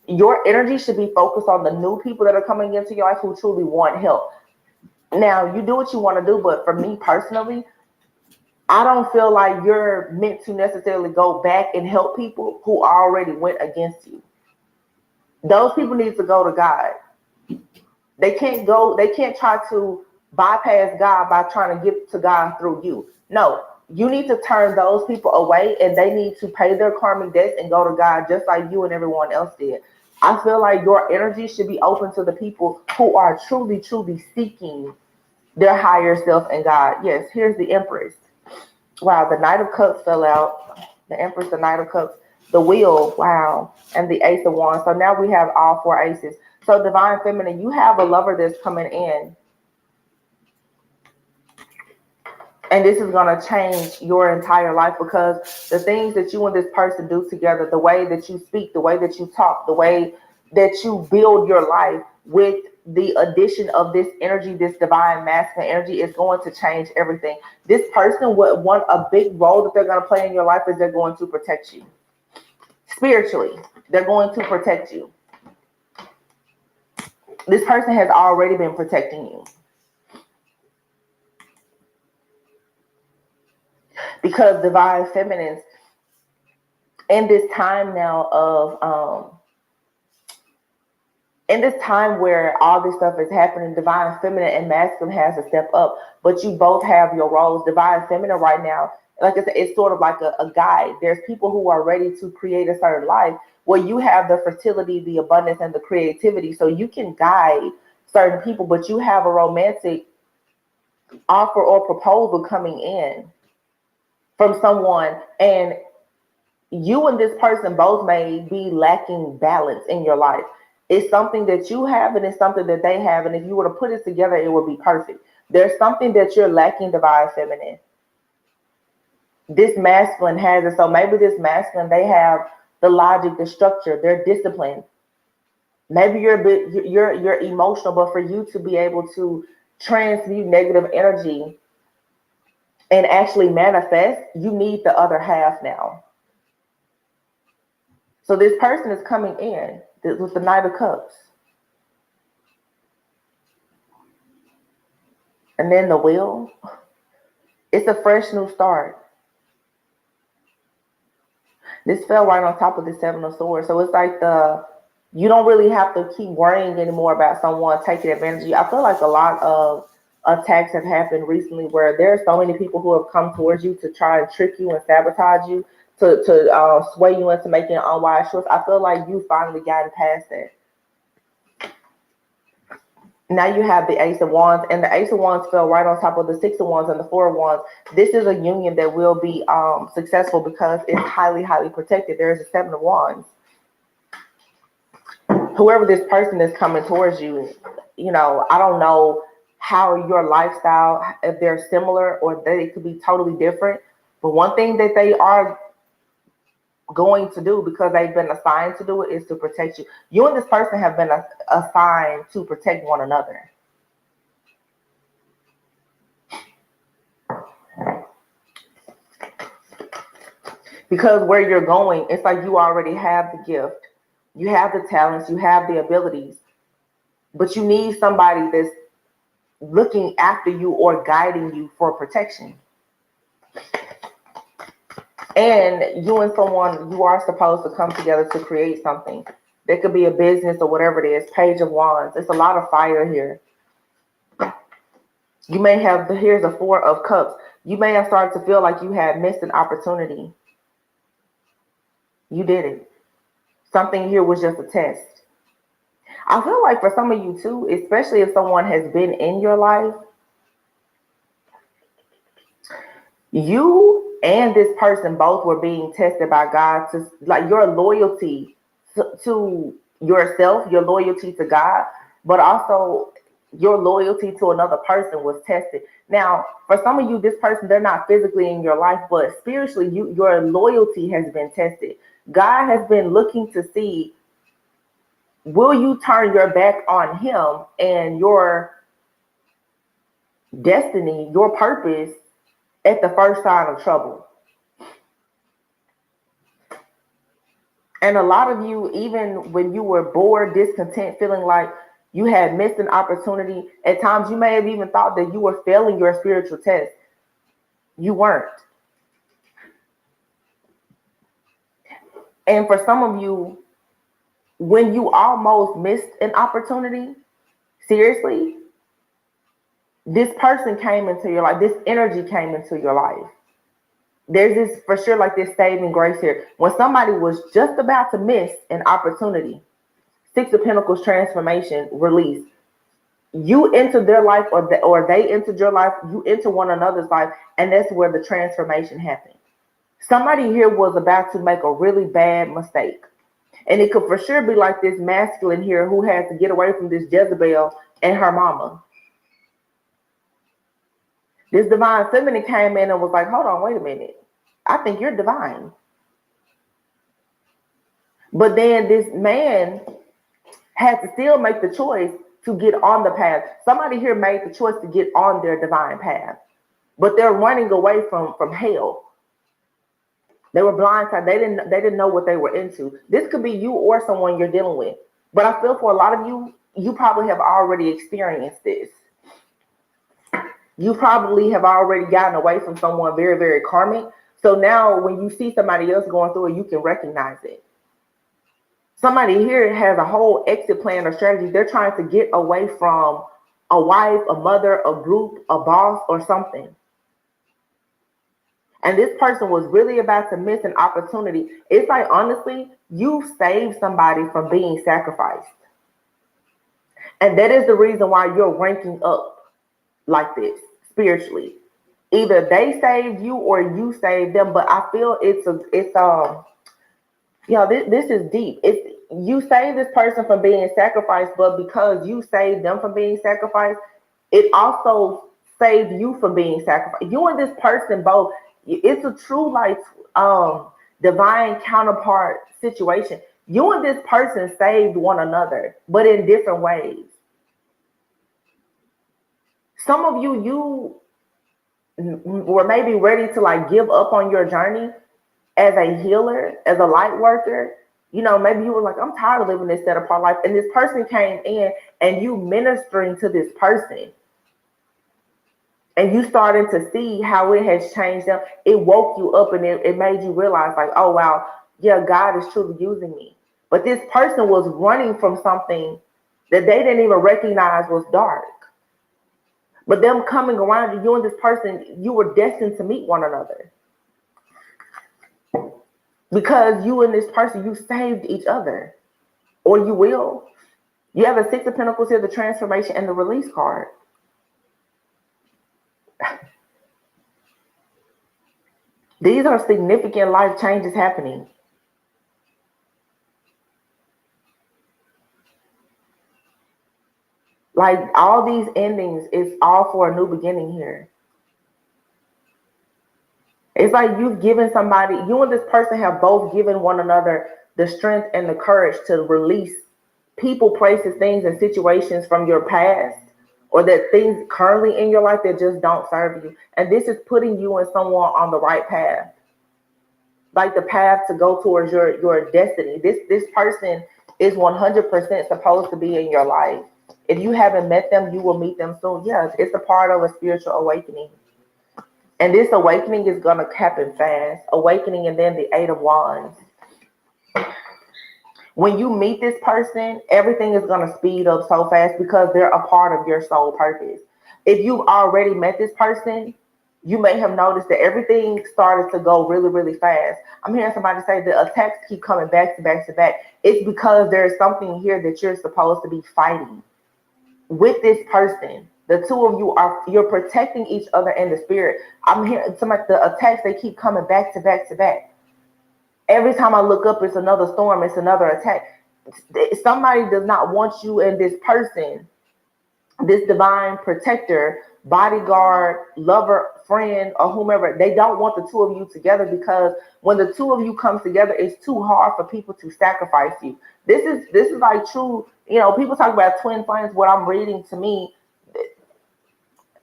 your energy should be focused on the new people that are coming into your life who truly want help. Now, you do what you want to do, but for me personally, I don't feel like you're meant to necessarily go back and help people who already went against you. Those people need to go to God. They can't try to bypass God by trying to get to God through you. No, you need to turn those people away, and they need to pay their karmic debts and go to God just like you and everyone else did. I feel like your energy should be open to the people who are truly, truly seeking their higher self and God. Yes, here's the Empress. Wow, the Knight of Cups fell out. The Empress, the Knight of Cups, the Wheel, wow, and the Ace of Wands. So now we have all four aces. So Divine Feminine, you have a lover that's coming in. And this is going to change your entire life, because the things that you and this person do together, the way that you speak, the way that you talk, the way that you build your life with the addition of this energy, this divine masculine energy, is going to change everything. This person, a big role that they're going to play in your life is they're going to protect you. Spiritually, they're going to protect you. This person has already been protecting you. Because Divine Feminines, in this time now of in this time where all this stuff is happening, Divine Feminine and Masculine has to step up, but you both have your roles. Divine Feminine right now, like I said, it's sort of like a guide. There's people who are ready to create a certain life where you have the fertility, the abundance, and the creativity, so you can guide certain people, but you have a romantic offer or proposal coming in from someone, and you and this person both may be lacking balance in your life. It's something that you have and it's something that they have. And if you were to put it together, it would be perfect. There's something that you're lacking, divine feminine. This masculine has it. So maybe this masculine, they have the logic, the structure, they're disciplined. Maybe you're a bit you're emotional, but for you to be able to transmute negative energy and actually manifest, you need the other half now. So this person is coming in with the Knight of Cups. And then the Wheel. It's a fresh new start. This fell right on top of the Seven of Swords. So it's like you don't really have to keep worrying anymore about someone taking advantage of you. I feel like a lot of attacks have happened recently where there are so many people who have come towards you to try and trick you and sabotage you, to sway you into making an unwise choice. I feel like you finally gotten past that. Now you have the Ace of Wands, and the Ace of Wands fell right on top of the Six of Wands and the Four of Wands. This is a union that will be successful because it's highly, highly protected. There is a Seven of Wands. Whoever this person is coming towards you, I don't know how your lifestyle, if they're similar or they could be totally different. But one thing that they are going to do, because they've been assigned to do it, is to protect you. You and this person have been assigned to protect one another. Because where you're going, it's like you already have the gift, you have the talents, you have the abilities, but you need somebody that's looking after you or guiding you for protection. And you and someone, you are supposed to come together to create something. There could be a business or whatever it is. Page of Wands. It's a lot of fire here. You may have, here's a Four of Cups. You may have started to feel like you had missed an opportunity. You didn't. Something here was just a test. I feel like for some of you too, especially if someone has been in your life, you and this person both were being tested by God to, like, your loyalty to yourself, your loyalty to God, but also your loyalty to another person was tested. Now, for some of you, this person, they're not physically in your life, but spiritually, your loyalty has been tested. God has been looking to see, will you turn your back on him and your destiny, your purpose, at the first sign of trouble? And a lot of you, even when you were bored, discontent, feeling like you had missed an opportunity, at times you may have even thought that you were failing your spiritual test. You weren't. And for some of you, when you almost missed an opportunity, seriously, this person came into your life, this energy came into your life. There's this, for sure, like this saving grace here. When somebody was just about to miss an opportunity, Six of Pentacles, transformation, release. You entered their life, or they entered your life, you enter one another's life, and that's where the transformation happened. Somebody here was about to make a really bad mistake. And it could for sure be like this masculine here who had to get away from this Jezebel and her mama. This divine feminine came in and was like, hold on, wait a minute. I think you're divine. But then this man had to still make the choice to get on the path. Somebody here made the choice to get on their divine path, but they're running away from hell. They were blindsided. They didn't know what they were into. This could be you or someone you're dealing with. But I feel for a lot of you, you probably have already experienced this. You probably have already gotten away from someone very, very karmic. So now when you see somebody else going through it, you can recognize it. Somebody here has a whole exit plan or strategy. They're trying to get away from a wife, a mother, a group, a boss, or something. And this person was really about to miss an opportunity. It's like, honestly, you saved somebody from being sacrificed. And that is the reason why you're ranking up like this spiritually. Either they saved you or you saved them. But I feel it's This is deep. It's you save this person from being sacrificed, but because you saved them from being sacrificed, it also saved you from being sacrificed. You and this person both. It's a true like um divine counterpart situation. You and this person saved one another, but in different ways. Some of you were maybe ready to like give up on your journey as a healer, as a light worker. Maybe you were like, I'm tired of living this set apart life. And this person came in and you ministering to this person. And you started to see how it has changed them. It woke you up and it made you realize, like, oh, wow, yeah, God is truly using me. But this person was running from something that they didn't even recognize was dark. But them coming around you and this person, you were destined to meet one another. Because you and this person, you saved each other. Or you will. You have the Six of Pentacles here, the transformation, and the release card. These are significant life changes happening. Like all these endings is all for a new beginning here. It's like you've given somebody, you and this person have both given one another the strength and the courage to release people, places, things, and situations from your past, or that things currently in your life that just don't serve you. And this is putting you and someone on the right path. Like the path to go towards your destiny. This person is 100% supposed to be in your life. If you haven't met them, you will meet them soon. Yes, it's a part of a spiritual awakening. And this awakening is going to happen fast. Awakening and then the Eight of Wands. When you meet this person, everything is going to speed up so fast because they're a part of your soul purpose. If you've already met this person, you may have noticed that everything started to go really, really fast. I'm hearing somebody say the attacks keep coming back to back to back. It's because there's something here that you're supposed to be fighting with this person. The two of you you're protecting each other in the spirit. I'm hearing some like the attacks, they keep coming back to back to back. Every time I look up, it's another storm, it's another attack. Somebody does not want you and this person, this divine protector, bodyguard, lover, friend, or whomever. They don't want the two of you together because when the two of you come together, it's too hard for people to sacrifice you. This is like true. People talk about twin flames. What I'm reading to me,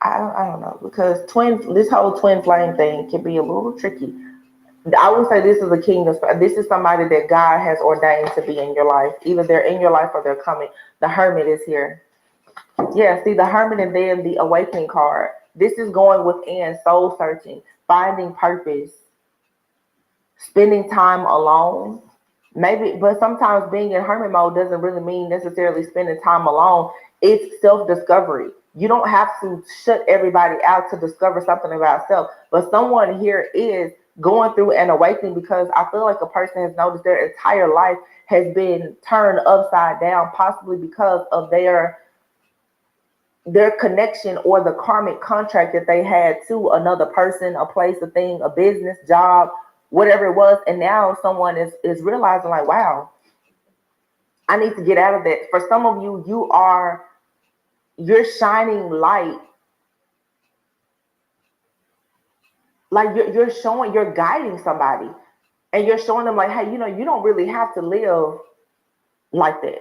I don't know, because this whole twin flame thing can be a little tricky. I would say this is a kingdom. This is somebody that God has ordained to be in your life. Either they're in your life or they're coming. The Hermit is here. Yeah, see the Hermit and then the Awakening card. This is going within, soul searching, finding purpose, spending time alone. Maybe, but sometimes being in hermit mode doesn't really mean necessarily spending time alone. It's self-discovery. You don't have to shut everybody out to discover something about self. But someone here is going through an awakening because I feel like a person has noticed their entire life has been turned upside down, possibly because of their connection or the karmic contract that they had to another person, a place, a thing, a business, job, whatever it was. And now someone is realizing like, wow, I need to get out of that. For some of you, you're shining light. Like you're showing, you're guiding somebody and you're showing them like, hey, you don't really have to live like that.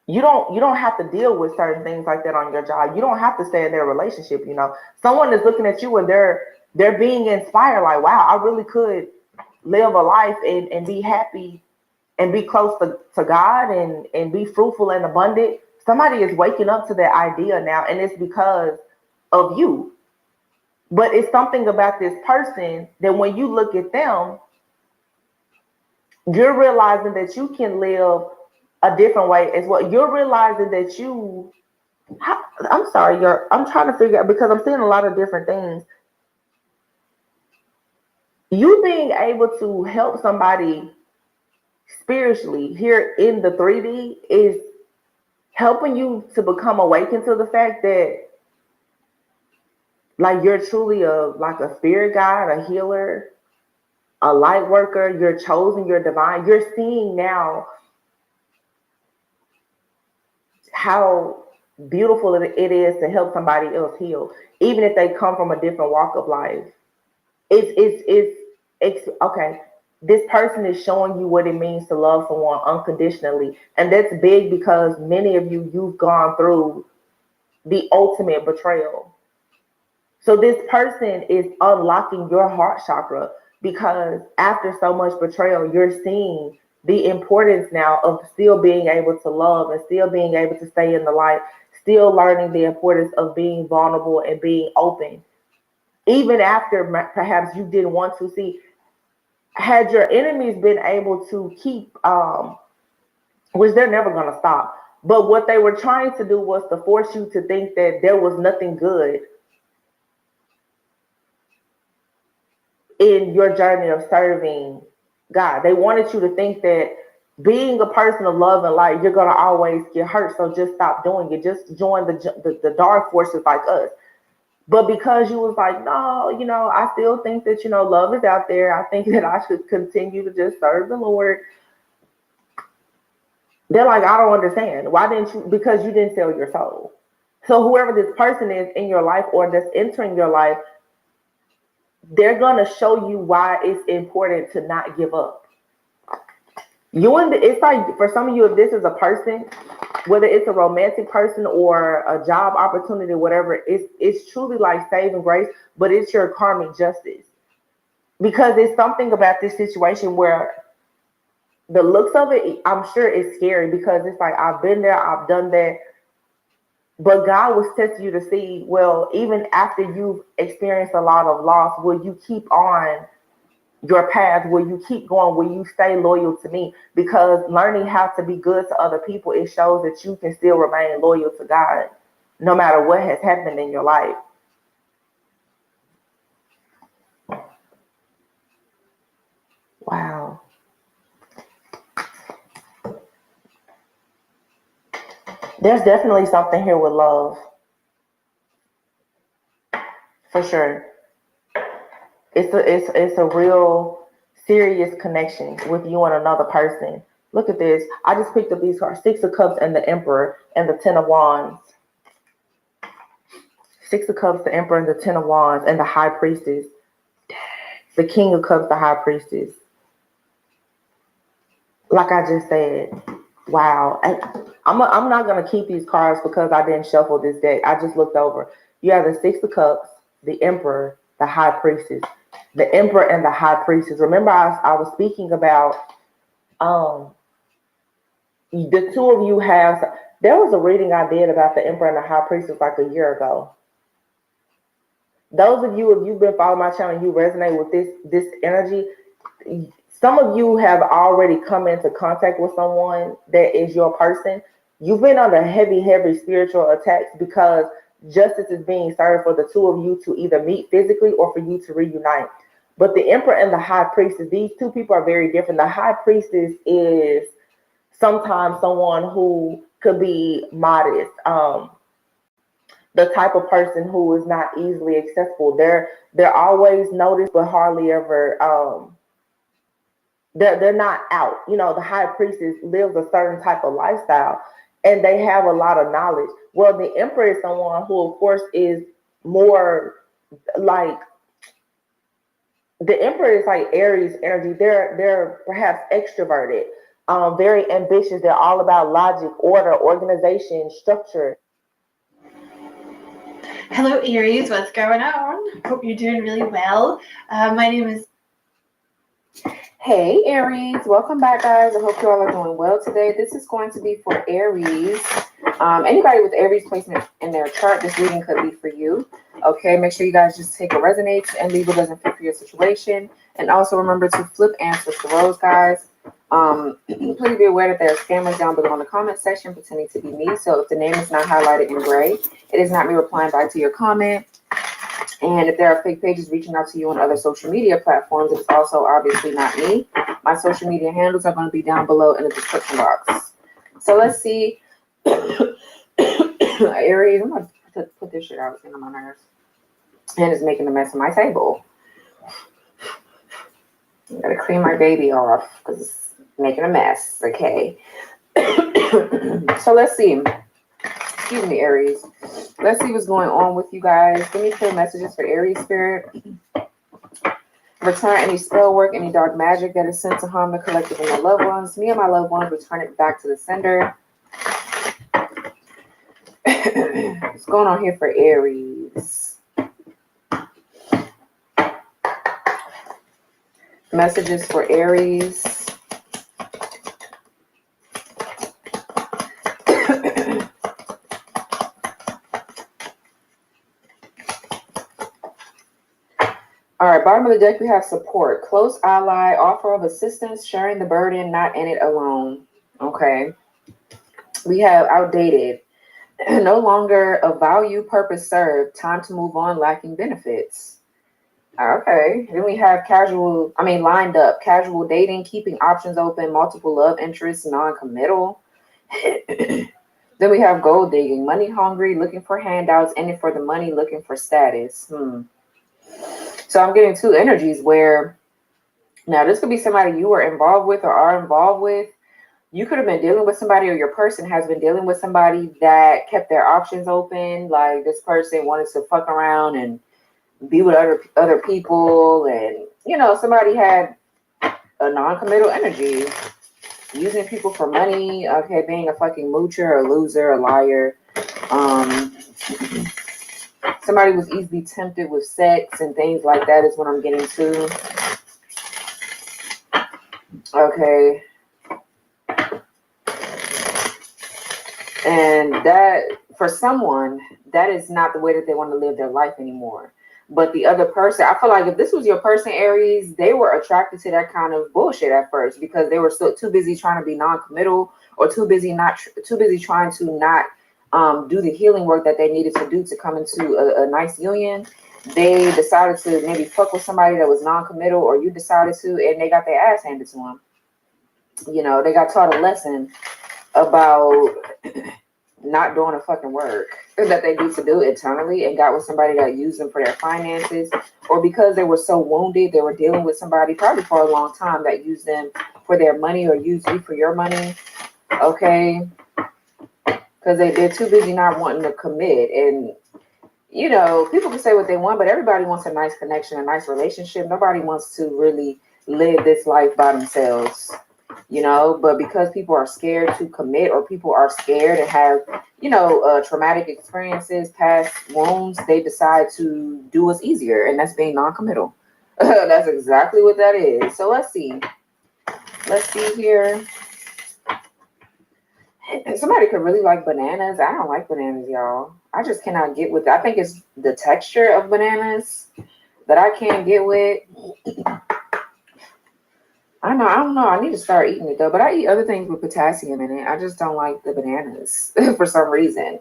You don't have to deal with certain things like that on your job. You don't have to stay in their relationship. Someone is looking at you and they're being inspired like, wow, I really could live a life and be happy and be close to God and be fruitful and abundant. Somebody is waking up to that idea now, and it's because of you. But it's something about this person that when you look at them, you're realizing that you can live a different way as well. You're realizing that I'm sorry, I'm trying to figure out because I'm seeing a lot of different things. You being able to help somebody spiritually here in the 3D is helping you to become awakened to the fact that like you're truly a spirit guide, a healer, a light worker, you're chosen, you're divine. You're seeing now how beautiful it is to help somebody else heal, even if they come from a different walk of life. It's okay. This person is showing you what it means to love someone unconditionally, and that's big because many of you've gone through the ultimate betrayal. So this person is unlocking your heart chakra because after so much betrayal, you're seeing the importance now of still being able to love and still being able to stay in the light, still learning the importance of being vulnerable and being open. Even after perhaps you didn't want to see, had your enemies been able to keep, which they're never going to stop, but what they were trying to do was to force you to think that there was nothing good in your journey of serving God. They wanted you to think that being a person of love and light, you're gonna always get hurt. So just stop doing it. Just join the dark forces like us. But because you was like, no, I still think that love is out there. I think that I should continue to just serve the Lord. They're like, I don't understand. Why didn't you? Because you didn't sell your soul. So whoever this person is in your life or that's entering your life, they're gonna show you why it's important to not give up. It's like for some of you, if this is a person, whether it's a romantic person or a job opportunity, whatever, it's truly like saving grace, but it's your karmic justice. Because it's something about this situation where the looks of it, I'm sure it's scary because it's like I've been there, I've done that. But God was testing you to see, well, even after you've experienced a lot of loss, will you keep on your path? Will you keep going? Will you stay loyal to me? Because learning how to be good to other people, it shows that you can still remain loyal to God, no matter what has happened in your life. Wow. There's definitely something here with love. For sure. It's a real serious connection with you and another person. Look at this. I just picked up these cards. Six of Cups and the Emperor and the Ten of Wands. Six of Cups, the Emperor and the Ten of Wands and the High Priestess. The King of Cups, the High Priestess. Like I just said, wow. And I'm not going to keep these cards because I didn't shuffle this deck. I just looked over. You have the Six of Cups, the Emperor, the High Priestess. The Emperor and the High Priestess. Remember, I was speaking about the two of you have. There was a reading I did about the Emperor and the High Priestess like a year ago. Those of you, if you've been following my channel, you resonate with this energy. Some of you have already come into contact with someone that is your person. You've been under heavy spiritual attacks because justice is being served for the two of you to either meet physically or for you to reunite. But the Emperor and the High Priestess, these two people are very different. The High Priestess is sometimes someone who could be modest, the type of person who is not easily accessible. They're always noticed, but hardly ever. They're not out. The High Priestess lives a certain type of lifestyle, and they have a lot of knowledge. Well, the Emperor is someone who, of course, is more like. The Emperor is like Aries energy. They're perhaps extroverted, very ambitious. They're all about logic, order, organization, structure. Hello, Aries. What's going on? Hope you're doing really well. My name is. Hey, Aries. Welcome back, guys. I hope you all are doing well today. This is going to be for Aries. Anybody with Aries placement in their chart, this reading could be for you. Okay, make sure you guys just take what resonates and leave what doesn't fit for your situation. And also remember to flip answers to roles, guys. Please be aware that there are scammers down below in the comment section pretending to be me. So if the name is not highlighted in gray, it is not me replying back to your comment. And if there are fake pages reaching out to you on other social media platforms, it's also obviously not me. My social media handles are going to be down below in the description box. So let's see. Aries, I'm going to put this shit out. It's getting on my nerves. And it's making a mess of my table. I gotta clean my baby off because it's making a mess. Okay. So let's see. Excuse me, Aries. Let's see what's going on with you guys. Give me clear messages for Aries spirit. Return any spell work, any dark magic that is sent to harm the collective and their loved ones. Me and my loved ones return it back to the sender. What's going on here for Aries? Messages for Aries. All right, bottom of the deck, we have support, close ally, offer of assistance, sharing the burden, not in it alone. Okay. We have outdated, no longer of value, purpose served, time to move on, lacking benefits. Okay. Then we have lined up, casual dating, keeping options open, multiple love interests, non-committal. Then we have gold digging, money hungry, looking for handouts, in it for the money, looking for status. So I'm getting two energies where, now this could be somebody you were involved with or are involved with. You could have been dealing with somebody, or your person has been dealing with somebody that kept their options open. Like this person wanted to fuck around and be with other people. And, somebody had a non-committal energy, using people for money. Okay, being a fucking moocher, a loser, a liar. Somebody was easily tempted with sex and things like that is what I'm getting to. Okay. And that, for someone, that is not the way that they want to live their life anymore. But the other person, I feel like if this was your person, Aries, they were attracted to that kind of bullshit at first because they were still too busy trying to be non-committal, or too busy trying to not do the healing work that they needed to do to come into a nice union. They decided to maybe fuck with somebody that was non-committal, or you decided to, and they got their ass handed to them. They got taught a lesson about not doing the fucking work that they need to do internally, and got with somebody that used them for their finances, or because they were so wounded, they were dealing with somebody probably for a long time that used them for their money, or used you for your money. Okay. Because they're too busy not wanting to commit. And, people can say what they want, but everybody wants a nice connection, a nice relationship. Nobody wants to really live this life by themselves, but because people are scared to commit, or people are scared and have, traumatic experiences, past wounds, they decide to do what's easier, and that's being non-committal. That's exactly what that is. So let's see here. Somebody could really like bananas. I don't like bananas, y'all. I just cannot get with it. I think it's the texture of bananas that I can't get with. I don't know. I need to start eating it though. But I eat other things with potassium in it. I just don't like the bananas for some reason.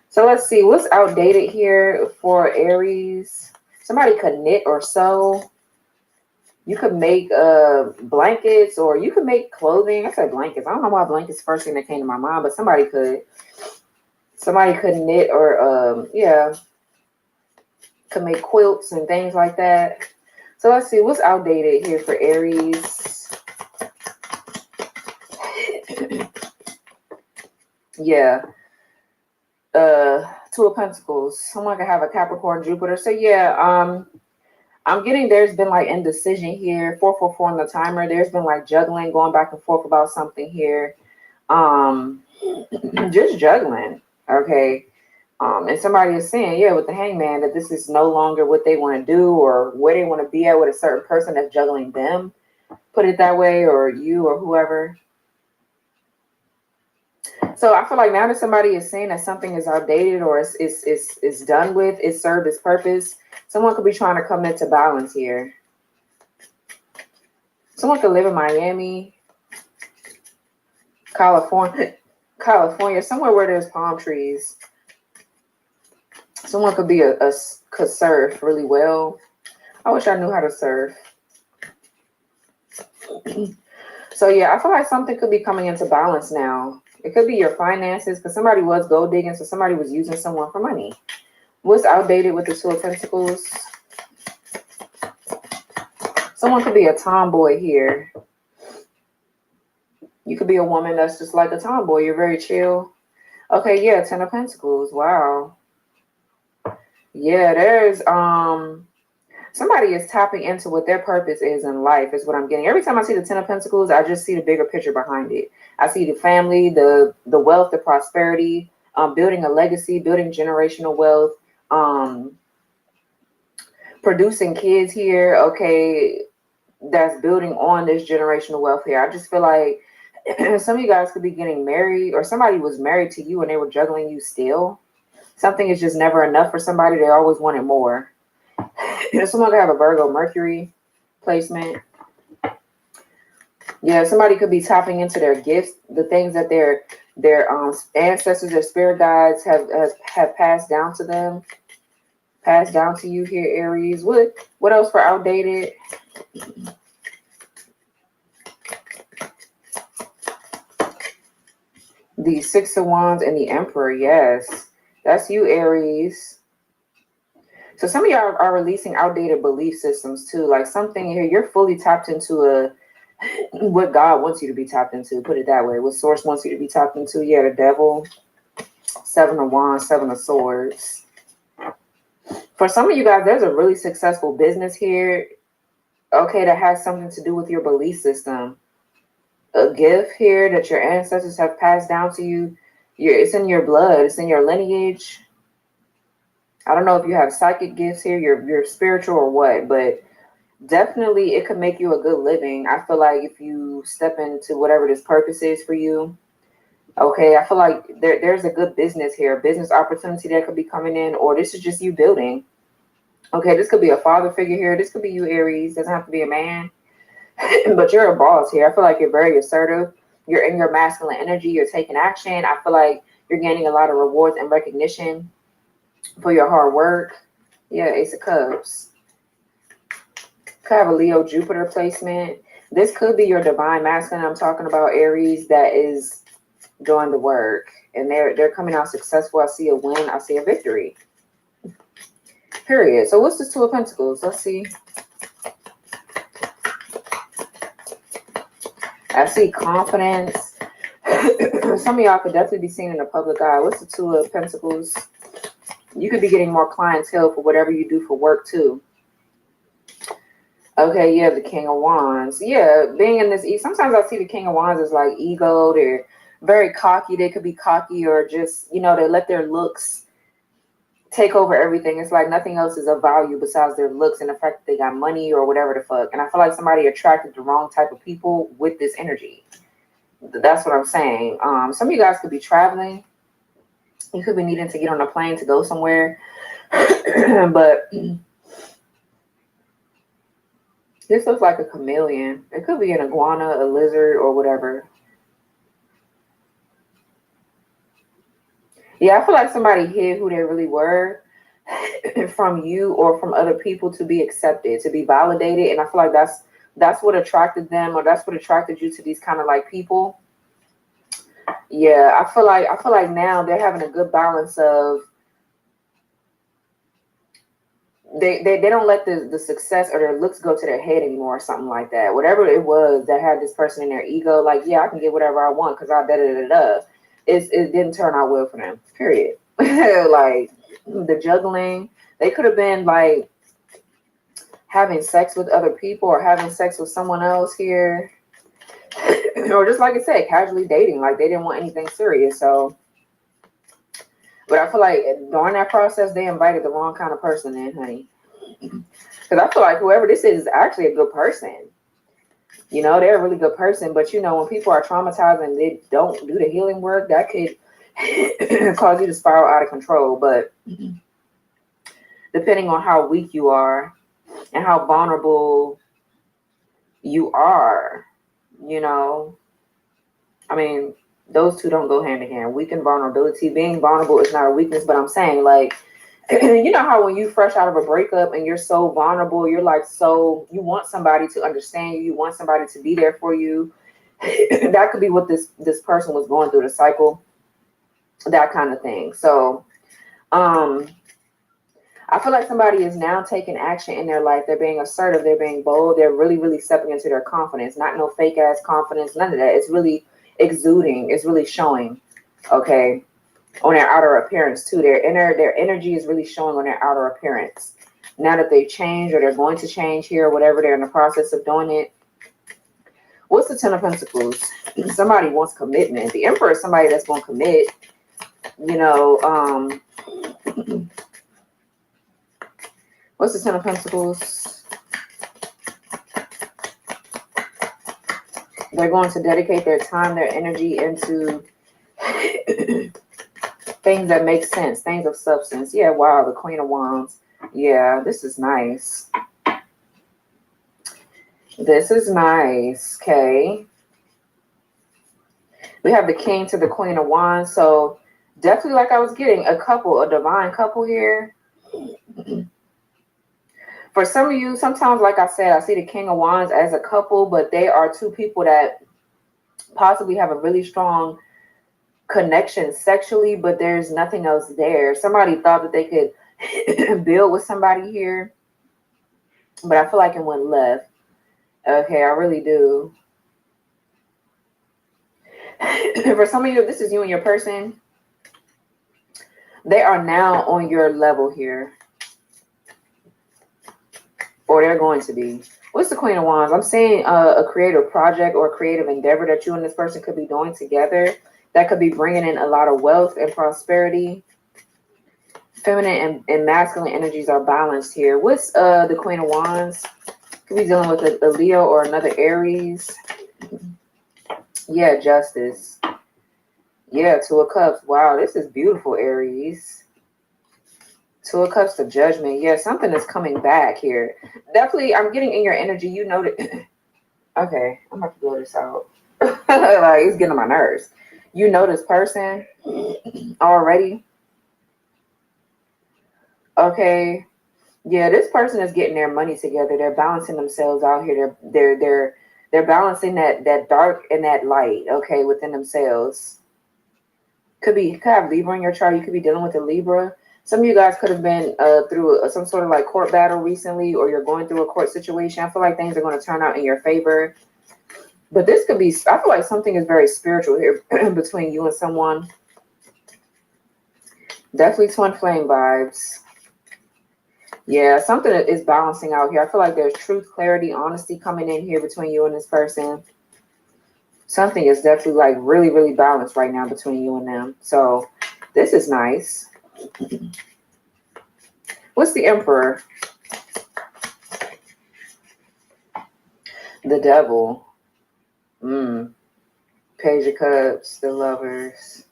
So let's see. What's outdated here for Aries? Somebody could knit or sew. You could make blankets, or you could make clothing. I said blankets. I don't know why blankets is the first thing that came to my mind, but somebody could. Somebody could knit, or could make quilts and things like that. So let's see what's outdated here for Aries. Yeah. Two of Pentacles. Someone could have a Capricorn, Jupiter. So yeah, I'm getting there's been like indecision here. 444 on the timer. There's been like juggling, going back and forth about something here. Just juggling. Okay. And somebody is saying, yeah, with the Hangman, that this is no longer what they want to do, or where they want to be at with a certain person that's juggling them. Put it that way, or you, or whoever. So I feel like now that somebody is saying that something is outdated, or it's done with, it's served its purpose, someone could be trying to come into balance here. Someone could live in Miami, California, somewhere where there's palm trees. Someone could be could surf really well. I wish I knew how to surf. So yeah, I feel like something could be coming into balance now. It could be your finances, because somebody was gold digging, so somebody was using someone for money. What's outdated with the Two of Pentacles? Someone could be a tomboy here. You could be a woman that's just like a tomboy. You're very chill. Okay, yeah, Ten of Pentacles. Wow. Yeah, there's somebody is tapping into what their purpose is in life, is what I'm getting. Every time I see the Ten of Pentacles, I just see the bigger picture behind it. I see the family, the wealth, the prosperity, building a legacy, building generational wealth, producing kids here, okay, that's building on this generational wealth here. I just feel like some of you guys could be getting married, or somebody was married to you and they were juggling you still. Something is just never enough for somebody. They always wanted more. Someone could have a Virgo Mercury placement. Yeah, somebody could be tapping into their gifts, the things that their ancestors, their spirit guides have passed down to them, passed down to you here, Aries. What else for outdated? The Six of Wands and the Emperor. Yes, that's you, Aries. So some of y'all are releasing outdated belief systems too. Like something here, you're fully tapped into what God wants you to be tapped into. Put it that way. What Source wants you to be tapped into. Yeah, the Devil, Seven of Wands, Seven of Swords. For some of you guys, there's a really successful business here, okay, that has something to do with your belief system. A gift here that your ancestors have passed down to you. It's in your blood. It's in your lineage. I don't know if you have psychic gifts here, you're spiritual or what, but definitely it could make you a good living. I feel like if you step into whatever this purpose is for you, okay, I feel like there's a good business here, a business opportunity that could be coming in, or this is just you building. Okay, this could be a father figure here. This could be you, Aries. Doesn't have to be a man, but you're a boss here. I feel like you're very assertive. You're in your masculine energy. You're taking action. I feel like you're gaining a lot of rewards and recognition for your hard work. Yeah, Ace of Cups. Could have a Leo Jupiter placement. This could be your divine masculine. I'm talking about, Aries, that is doing the work, and they're coming out successful. I see a win. I see a victory. Period. So what's this Two of Pentacles? Let's see. I see confidence. Some of y'all could definitely be seen in the public eye. What's the Two of Pentacles? You could be getting more clientele for whatever you do for work too. Okay, yeah, the King of Wands. Yeah, being in this, sometimes I see the King of Wands as like ego. They're very cocky. They could be cocky, or just, you know, they let their looks take over everything. It's like nothing else is of value besides their looks and the fact that they got money or whatever the fuck. And I feel like somebody attracted the wrong type of people with this energy. That's what I'm saying. Some of you guys could be traveling. You could be needing to get on a plane to go somewhere. But this looks like a chameleon. It could be an iguana, a lizard, or whatever. Yeah, I feel like somebody hid who they really were from you or from other people to be accepted, to be validated. And I feel like that's what attracted them, or that's what attracted you to these kind of like people. Yeah, I feel like now they're having a good balance of they don't let the success or their looks go to their head anymore, or something like that. Whatever it was that had this person in their ego, like, yeah, I can get whatever I want because I da-da-da-da. It didn't turn out well for them, period. Like the juggling, they could have been like having sex with other people or having sex with someone else here. Or just like I said, casually dating, like they didn't want anything serious. So, but I feel like during that process, they invited the wrong kind of person in, honey. Because I feel like whoever this is actually a good person. You know, they're a really good person. But, you know, when people are traumatized and they don't do the healing work, that could cause you to spiral out of control. But depending on how weak you are and how vulnerable you are, you know, I mean, those two don't go hand in hand. Weak and vulnerability. Being vulnerable is not a weakness, but I'm saying, like, you know how when you fresh out of a breakup and you're so vulnerable, you're like, so you want somebody to understand you, you want somebody to be there for you. That could be what this person was going through, the cycle, that kind of thing. So I I feel like somebody is now taking action in their life. They're being assertive. They're being bold. They're really, really stepping into their confidence. Not no fake ass confidence. None of that. It's really exuding. It's really showing. Okay. On their outer appearance too. Their energy is really showing on their outer appearance. Now that they've changed or they're going to change here or whatever, they're in the process of doing it. What's the Ten of Pentacles? Somebody wants commitment. The Emperor is somebody that's going to commit. You know, what's the Ten of Pentacles? They're going to dedicate their time, their energy into things that make sense, things of substance. Yeah, wow, the Queen of Wands. Yeah, this is nice. This is nice, okay. We have the King to the Queen of Wands. So definitely, like I was getting, a couple, a divine couple here. For some of you, sometimes, like I said, I see the King of Wands as a couple, but they are two people that possibly have a really strong connection sexually, but there's nothing else there. Somebody thought that they could build with somebody here, but I feel like it went left. Okay, I really do. For some of you, if this is you and your person, they are now on your level here. Or they're going to be. What's the Queen of Wands? I'm saying a creative project or a creative endeavor that you and this person could be doing together. That could be bringing in a lot of wealth and prosperity. Feminine and masculine energies are balanced here. What's the Queen of Wands? Could be dealing with a Leo or another Aries. Yeah, Justice. Yeah, Two of Cups. Wow, this is beautiful, Aries. Two of Cups to Judgment. Yeah, something is coming back here. Definitely, I'm getting in your energy. You know that. Okay, I'm about to blow this out. Like, it's getting on my nerves. You know this person already. Okay. Yeah, this person is getting their money together. They're balancing themselves out here. They're balancing that dark and that light, okay, within themselves. Could have Libra in your chart. You could be dealing with a Libra. Some of you guys could have been through some sort of like court battle recently, or you're going through a court situation. I feel like things are going to turn out in your favor. But this could be, I feel like something is very spiritual here between you and someone. Definitely twin flame vibes. Yeah, something is balancing out here. I feel like there's truth, clarity, honesty coming in here between you and this person. Something is definitely like really, really balanced right now between you and them. So this is nice. What's the Emperor? The Devil. Page of Cups, the Lovers.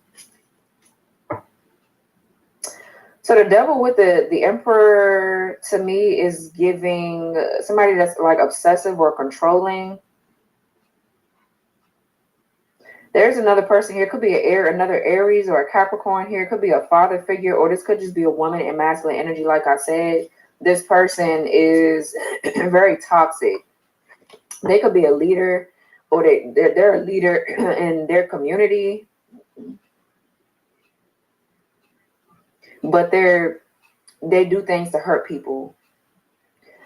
So the Devil with the Emperor, to me, is giving somebody that's like obsessive or controlling. There's another person here. It could be another Aries or a Capricorn here. It could be a father figure, or this could just be a woman in masculine energy. Like I said, this person is very toxic. They could be a leader, or they're a leader in their community. But they do things to hurt people.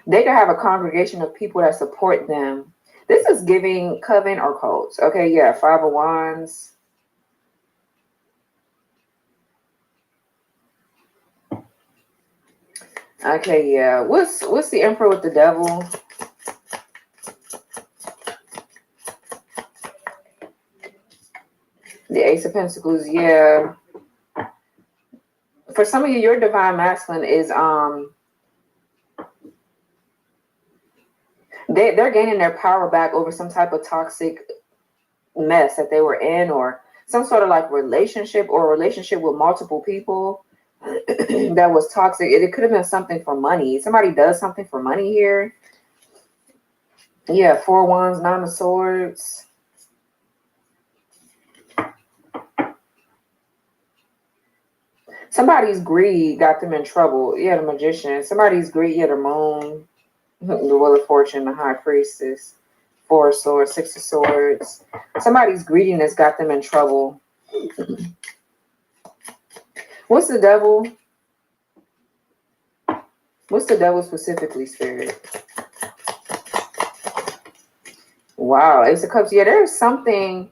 They could have a congregation of people that support them. This is giving coven or cults. Okay, yeah, Five of Wands. Okay, yeah. What's the Emperor with the Devil? The Ace of Pentacles, yeah. For some of you, your divine masculine is they're gaining their power back over some type of toxic mess that they were in, or some sort of like relationship or relationship with multiple people that was toxic. It could have been something for money. Somebody does something for money here. Yeah, Four of Wands, Nine of Swords. Somebody's greed got them in trouble. Yeah, the Magician. Somebody's greed. Yeah, the Moon. The Wheel of Fortune, the High Priestess. Four of Swords, Six of Swords. Somebody's greediness got them in trouble. What's the Devil? What's the devil specifically, Spirit? Wow, Ace of Cups. Yeah, there's something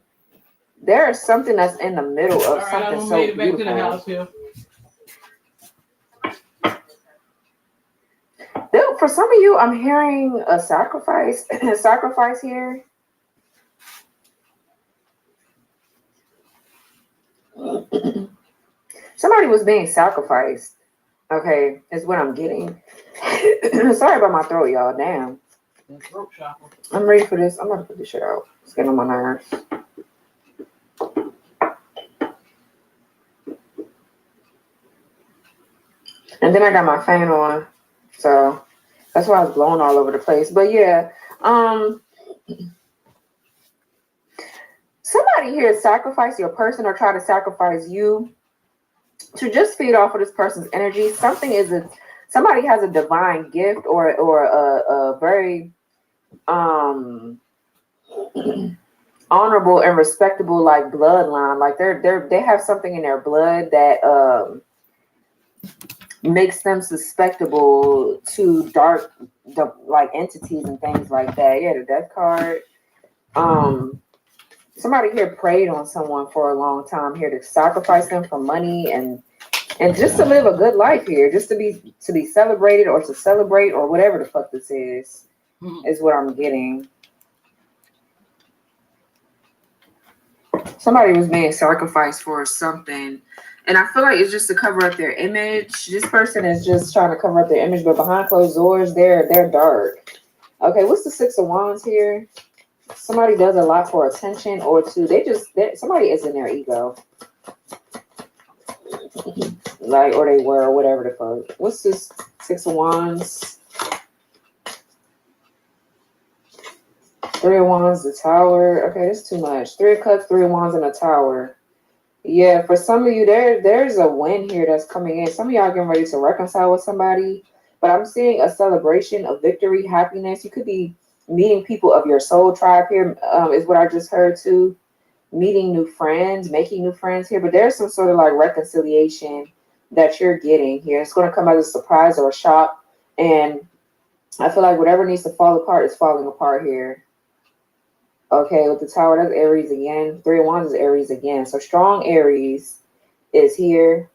that's in the middle of something so made it back to the beautiful. house here. For some of you, I'm hearing a sacrifice, a sacrifice here. Somebody was being sacrificed. Okay, is what I'm getting. Sorry about my throat, y'all. Damn. I'm ready for this. I'm gonna put this shit out. It's getting on my nerves. And then I got my fan on, so that's why I was blowing all over the place. But yeah, somebody here sacrifice your person or try to sacrifice you to just feed off of this person's energy. Somebody has a divine gift or a very honorable and respectable like bloodline. Like they have something in their blood that makes them susceptible to dark like entities and things like that. Yeah, the death card. Somebody here preyed on someone for a long time here to sacrifice them for money and just to live a good life here, just to be celebrated or to celebrate or whatever the fuck this is what I'm getting. Somebody was being sacrificed for something. And I feel like it's just to cover up their image. This person is just trying to cover up their image, but behind closed doors, they're dark. Okay, what's the Six of Wands here? Somebody does a lot for attention or somebody is in their ego. Like, or they were, or whatever the fuck. What's this Six of Wands? Three of Wands, the Tower. Okay, that's too much. Three of Cups, Three of Wands, and a Tower. Yeah, for some of you, there's a win here that's coming in. Some of y'all getting ready to reconcile with somebody, but I'm seeing a celebration of victory, happiness. You could be meeting people of your soul tribe here, is what I just heard too. Meeting new friends, making new friends here, but there's some sort of like reconciliation that you're getting here. It's going to come as a surprise or a shock, and I feel like whatever needs to fall apart is falling apart here. Okay, with the Tower, that's Aries again. Three of Wands is Aries again. So strong Aries is here.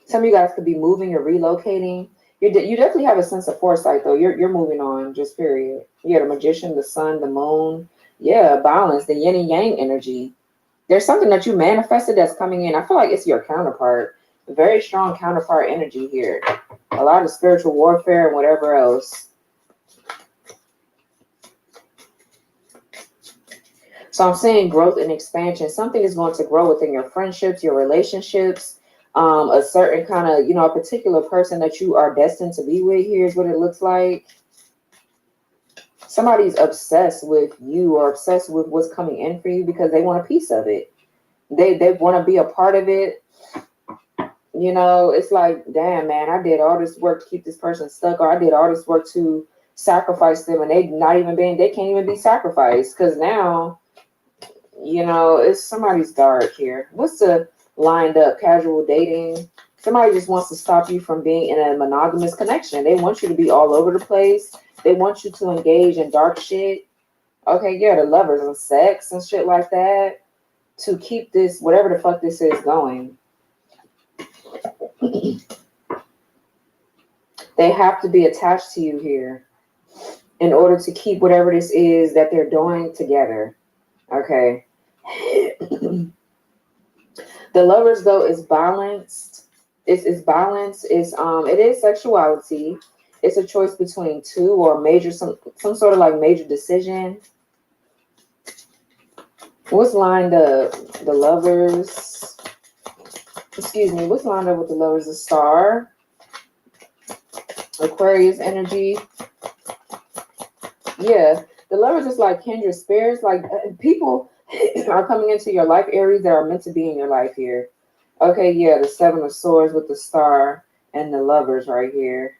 Some of you guys could be moving or relocating. You definitely have a sense of foresight, though. You're moving on, just period. Yeah, the Magician, the Sun, the Moon. Yeah, balance, the yin and yang energy. There's something that you manifested that's coming in. I feel like it's your counterpart. A very strong counterpart energy here. A lot of spiritual warfare and whatever else. So I'm saying growth and expansion. Something is going to grow within your friendships, your relationships, a certain kind of, a particular person that you are destined to be with. Here's what it looks like. Somebody's obsessed with you or obsessed with what's coming in for you because they want a piece of it. They want to be a part of it. It's like, damn, man, I did all this work to keep this person stuck, or I did all this work to sacrifice them, and they can't even be sacrificed because now, it's somebody's dark here. What's the lined up casual dating? Somebody just wants to stop you from being in a monogamous connection. They want you to be all over the place. They want you to engage in dark shit. Okay, yeah, the Lovers and sex and shit like that to keep this, whatever the fuck this is, going. They have to be attached to you here in order to keep whatever this is that they're doing together. Okay. The Lovers, though, is balanced. It's balanced. It is sexuality. It's a choice between two or some sort of like major decision. What's lined up? The Lovers. Excuse me. What's lined up with the Lovers? The Star. Aquarius energy. Yeah. The Lovers is like kindred spirits. Like people are coming into your life, Aries, that are meant to be in your life here. Okay, yeah, the Seven of Swords with the Star and the Lovers right here.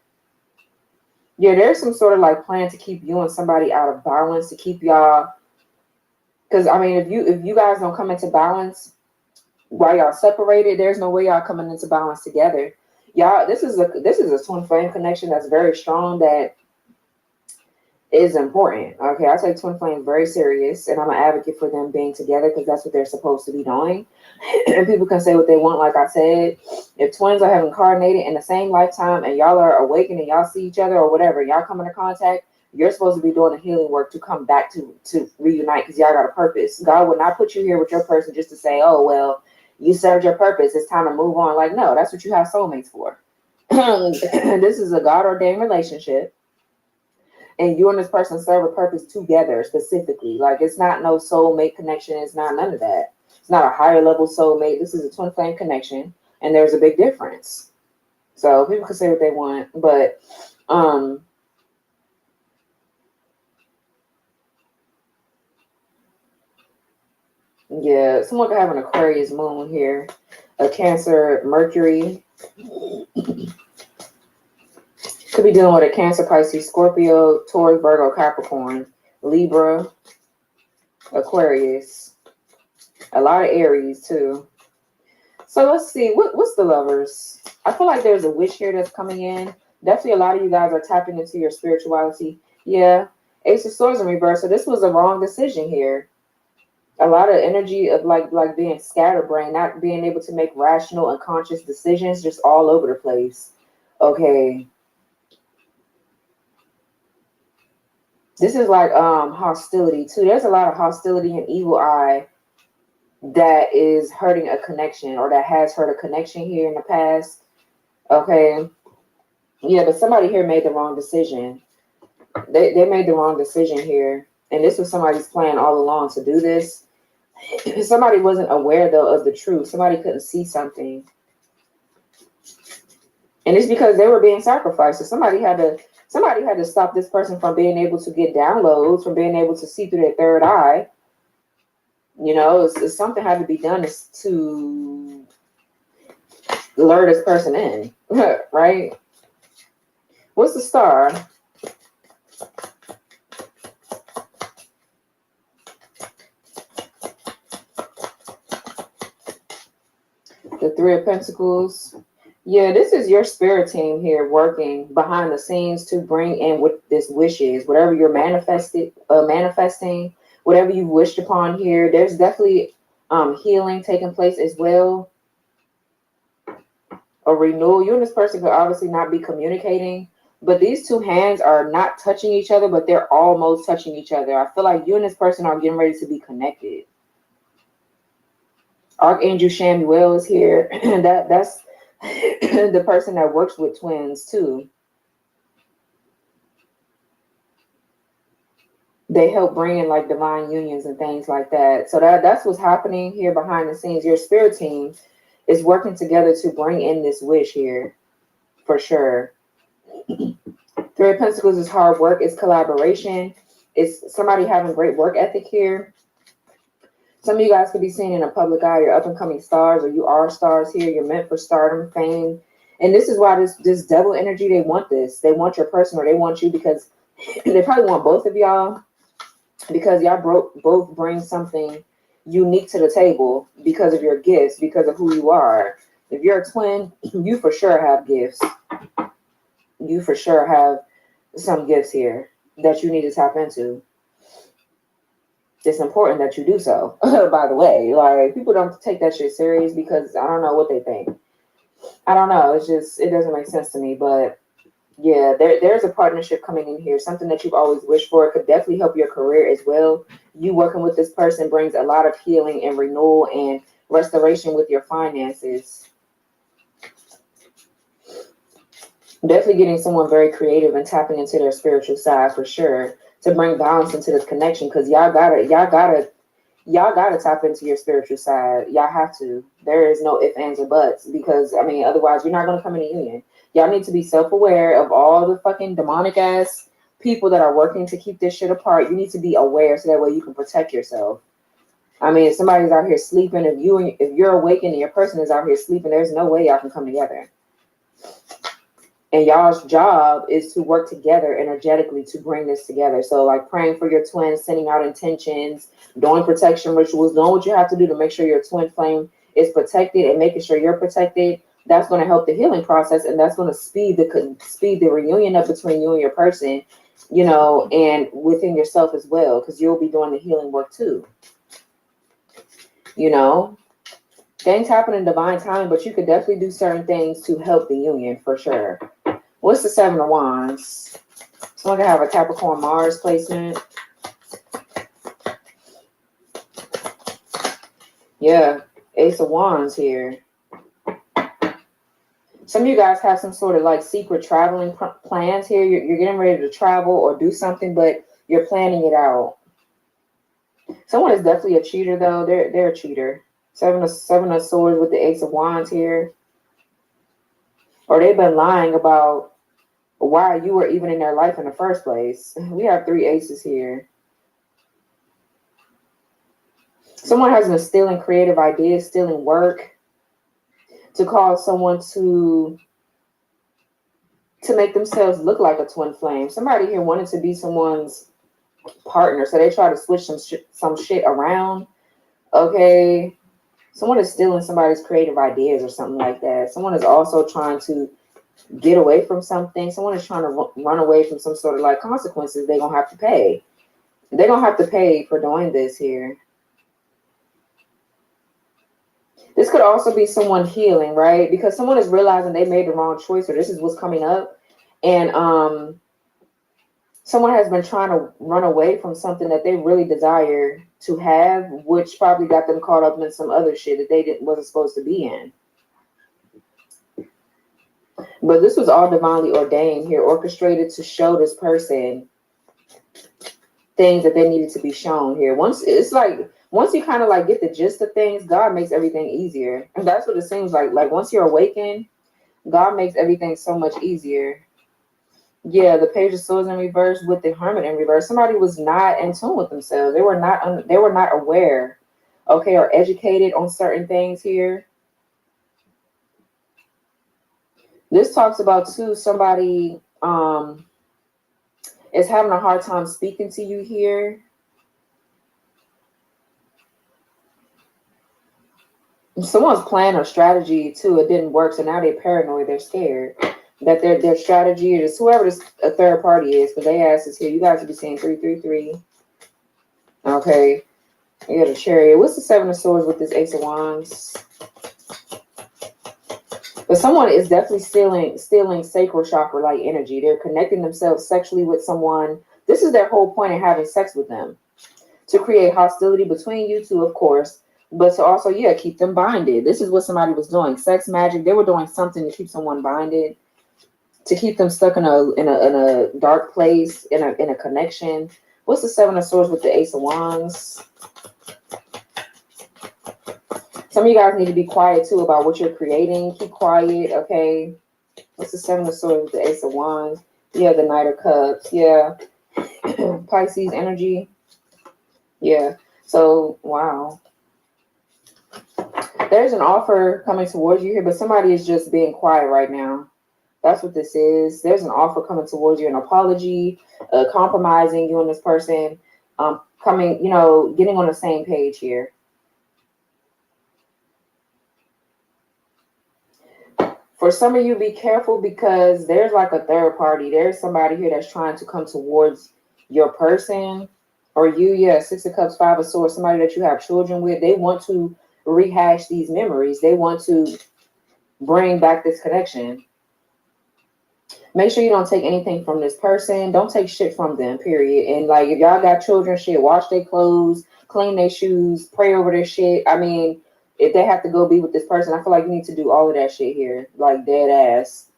Yeah, there's some sort of like plan to keep you and somebody out of balance, to keep y'all. Because I mean, if you guys don't come into balance while y'all separated, there's no way y'all coming into balance together. Y'all, this is a twin flame connection that's very strong, that is important. Okay, I take twin flames very serious, and I'm an advocate for them being together because that's what they're supposed to be doing. And people can say what they want. Like I said, if twins are having incarnated in the same lifetime and y'all are awakened and y'all see each other or whatever, y'all come into contact, you're supposed to be doing the healing work to come back to reunite, because y'all got a purpose. God would not put you here with your person just to say, oh, well, you served your purpose, it's time to move on. Like, no, that's what you have soulmates for. This is a God ordained relationship, and you and this person serve a purpose together specifically. Like, it's not no soulmate connection. It's not none of that. It's not a higher level soulmate. This is a twin flame connection, and there's a big difference. So people can say what they want, but yeah, someone could have an Aquarius moon here, a Cancer Mercury. Could be dealing with a Cancer, Pisces, Scorpio, Taurus, Virgo, Capricorn, Libra, Aquarius. A lot of Aries too. So let's see, what's the Lovers? I feel like there's a wish here that's coming in. Definitely a lot of you guys are tapping into your spirituality. Yeah, Ace of Swords in reverse. So this was a wrong decision here. A lot of energy of like being scatterbrained, not being able to make rational and conscious decisions, just all over the place. Okay. This is like hostility too. There's a lot of hostility and evil eye that is hurting a connection, or that has hurt a connection here in the past. Okay. Yeah, but somebody here made the wrong decision. They made the wrong decision here. And this was somebody's plan all along to do this. Somebody wasn't aware though of the truth. Somebody couldn't see something. And it's because they were being sacrificed. So somebody had to stop this person from being able to get downloads, from being able to see through their third eye. You know, it's something had to be done to lure this person in, right? What's the Star? The Three of Pentacles. Yeah, this is your spirit team here working behind the scenes to bring in what this wish is. Whatever you're manifesting, whatever you've wished upon here, there's definitely healing taking place as well. A renewal. You and this person could obviously not be communicating, but these two hands are not touching each other, but they're almost touching each other. I feel like you and this person are getting ready to be connected. Archangel Shamuel is here. That's the person that works with twins too. They help bring in like divine unions and things like that. So that's what's happening here behind the scenes. Your spirit team is working together to bring in this wish here, for sure. Three of Pentacles is hard work. It's collaboration. It's somebody having great work ethic here. Some of you guys could be seen in a public eye. You're up and coming stars, or you are stars here. You're meant for stardom, fame. And this is why this devil energy, they want this. They want your person, or they want you, because they probably want both of y'all, because y'all both bring something unique to the table because of your gifts, because of who you are. If you're a twin, you for sure have gifts. You for sure have some gifts here that you need to tap into. It's important that you do so, by the way. Like, people don't take that shit serious because I don't know what they think. I don't know. It's just, it doesn't make sense to me. But yeah, there's a partnership coming in here. Something that you've always wished for. It could definitely help your career as well. You working with this person brings a lot of healing and renewal and restoration with your finances. Definitely getting someone very creative and tapping into their spiritual side for sure, to bring balance into this connection, because y'all gotta tap into your spiritual side. Y'all have to. There is no ifs, ands, or buts, because I mean, otherwise you're not gonna come in a union. Y'all need to be self-aware of all the fucking demonic ass people that are working to keep this shit apart. You need to be aware so that way you can protect yourself. I mean, if somebody's out here sleeping, if you're awakened and your person is out here sleeping, there's no way y'all can come together. And y'all's job is to work together energetically to bring this together. So like praying for your twins, sending out intentions, doing protection rituals, doing what you have to do to make sure your twin flame is protected and making sure you're protected. that's going to help the healing process, and that's going to speed the reunion up between you and your person, and within yourself as well, because you'll be doing the healing work too. Things happen in divine timing, but you could definitely do certain things to help the union for sure. What's the Seven of Wands? Someone can have a Capricorn Mars placement. Yeah, Ace of Wands here. Some of you guys have some sort of like secret traveling plans here. You're getting ready to travel or do something, but you're planning it out. Someone is definitely a cheater though. They're a cheater. Seven of Swords with the Ace of Wands here. Or they've been lying about why you were even in their life in the first place. We have 3 aces here. Someone has been stealing creative ideas, stealing work to cause someone to make themselves look like a twin flame. Somebody here wanted to be someone's partner, so they try to switch some shit around. Okay. Someone is stealing somebody's creative ideas or something like that. Someone is also trying to get away from something. Someone is trying to run away from some sort of like consequences they're going to have to pay. They're going to have to pay for doing this here. This could also be someone healing, right? Because someone is realizing they made the wrong choice, or this is what's coming up. And someone has been trying to run away from something that they really desire to have, which probably got them caught up in some other shit that they wasn't supposed to be in. But this was all divinely ordained here, orchestrated to show this person things that they needed to be shown here. Once you kind of like get the gist of things, God makes everything easier. And that's what it seems like. Like once you're awakened, God makes everything so much easier. Yeah, the Page of Swords in reverse with the Hermit in reverse. Somebody was not in tune with themselves. They were not aware, okay, or educated on certain things here. This talks about too, somebody is having a hard time speaking to you here. Someone's plan or strategy too, it didn't work, so now they're paranoid, they're scared that their strategy is whoever this a third party is, because they asked us here, you guys will be seeing 333. Okay, you got a Chariot. What's the Seven of Swords with this Ace of Wands? But someone is definitely stealing sacral chakra like energy. They're connecting themselves sexually with someone. This is their whole point in having sex with them, to create hostility between you two, of course, but to also, keep them binded. This is what somebody was doing. Sex magic. They were doing something to keep someone binded, to keep them stuck in a dark place, in a connection. What's the Seven of Swords with the Ace of Wands? Some of you guys need to be quiet too about what you're creating. Keep quiet, okay? What's the Seven of Swords with the Ace of Wands? Yeah, the Knight of Cups. Yeah. Pisces energy. Yeah. So, wow. There's an offer coming towards you here, but somebody is just being quiet right now. That's what this is. There's an offer coming towards you, an apology, compromising you and this person, getting on the same page here. For some of you, be careful because there's like a third party. There's somebody here that's trying to come towards your person or you. Yeah, Six of Cups, Five of Swords, somebody that you have children with. They want to rehash these memories. They want to bring back this connection. Make sure you don't take anything from this person. Don't take shit from them, period. And like, if y'all got children, shit, wash their clothes, clean their shoes, pray over their shit. I mean, if they have to go be with this person, I feel like you need to do all of that shit here, like dead ass.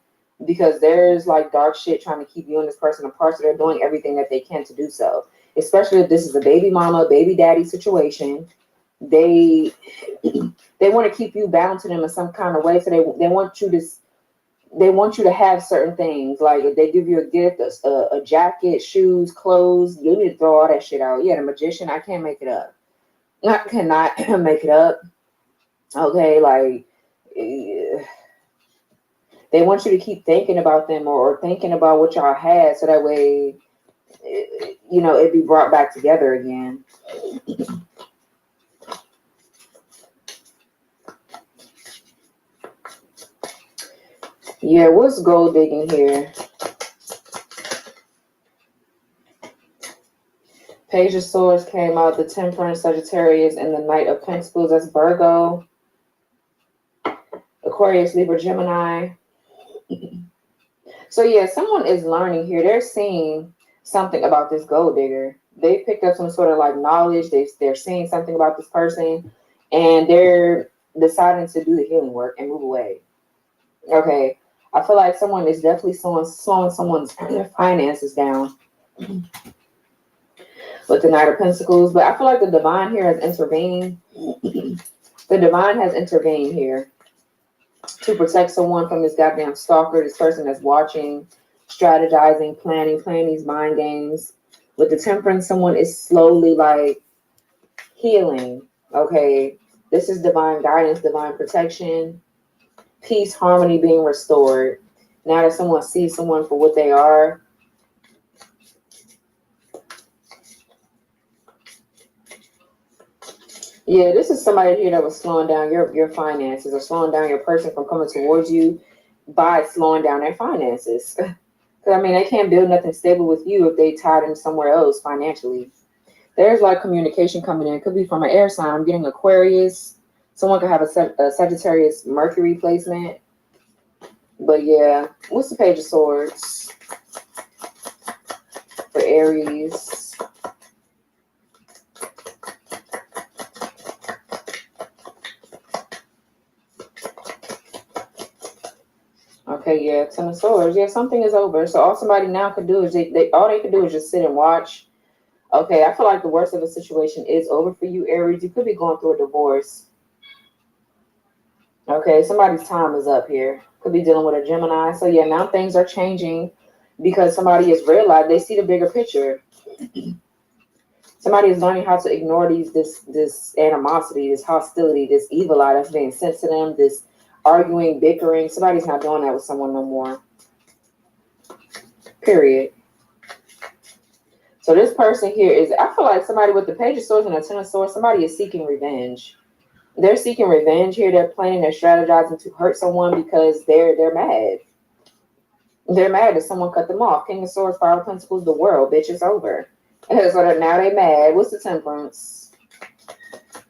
Because there's like dark shit trying to keep you and this person apart, so they're doing everything that they can to do so. Especially if this is a baby mama, baby daddy situation. They want to keep you bound to them in some kind of way. So they want you to have certain things. Like if they give you a gift, a jacket, shoes, clothes, you need to throw all that shit out. Yeah, the Magician, I can't make it up. I cannot make it up. Okay, like they want you to keep thinking about them or thinking about what y'all had, so that way, it'd be brought back together again. Yeah, what's gold digging here? Page of Swords came out, the Temperance, Sagittarius, and the Knight of Pentacles. That's Virgo, Aquarius, Libra, Gemini. So yeah, someone is learning here. They're seeing something about this gold digger. They picked up some sort of like knowledge. They're seeing something about this person, and they're deciding to do the healing work and move away. Okay, I feel like someone is definitely slowing someone's finances down with the Knight of Pentacles, but I feel like the divine here has intervened. The divine has intervened here to protect someone from this goddamn stalker, this person that's watching, strategizing, playing these mind games. With the Temperance, someone is slowly like healing. Okay, this is divine guidance, divine protection, peace, harmony being restored. Now that someone sees someone for what they are, yeah, this is somebody here that was slowing down your finances or slowing down your person from coming towards you by slowing down their finances. Because, I mean, they can't build nothing stable with you if they tied in somewhere else financially. There's like communication coming in. It could be from an air sign. I'm getting Aquarius. Someone could have a Sagittarius Mercury placement. But yeah, what's the Page of Swords for Aries? Okay, yeah, Ten of Swords. Yeah, something is over. So all somebody now could do is all they could do is just sit and watch. Okay, I feel like the worst of the situation is over for you, Aries. You could be going through a divorce. Okay, somebody's time is up here. Could be dealing with a Gemini. So yeah, now things are changing because somebody has realized they see the bigger picture. Somebody is learning how to ignore this animosity, this hostility, this evil eye that's being sent to them, this arguing, bickering. Somebody's not doing that with someone no more. Period. So this person here is, I feel like somebody with the Page of Swords and the Ten of Swords, somebody is seeking revenge. They're seeking revenge here. They're planning, they're strategizing to hurt someone because they're mad. They're mad that someone cut them off. King of Swords, Five of Pentacles, the world, bitch, it's over. So now they mad. What's the Temperance?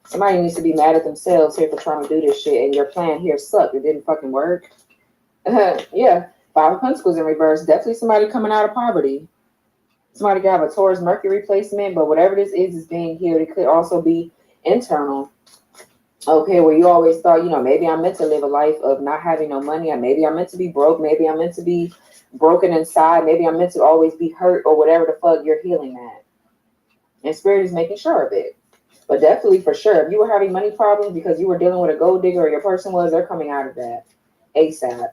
Somebody needs to be mad at themselves here for trying to do this shit, and your plan here sucked. It didn't fucking work. Yeah, Five of Pentacles in reverse. Definitely somebody coming out of poverty. Somebody could have a Taurus Mercury placement, but whatever this is being healed. It could also be internal. Okay, where you always thought, maybe I'm meant to live a life of not having no money, or maybe I'm meant to be broke, maybe I'm meant to be broken inside, maybe I'm meant to always be hurt, or whatever the fuck you're healing that. And Spirit is making sure of it. But definitely for sure, if you were having money problems because you were dealing with a gold digger or your person was, they're coming out of that ASAP.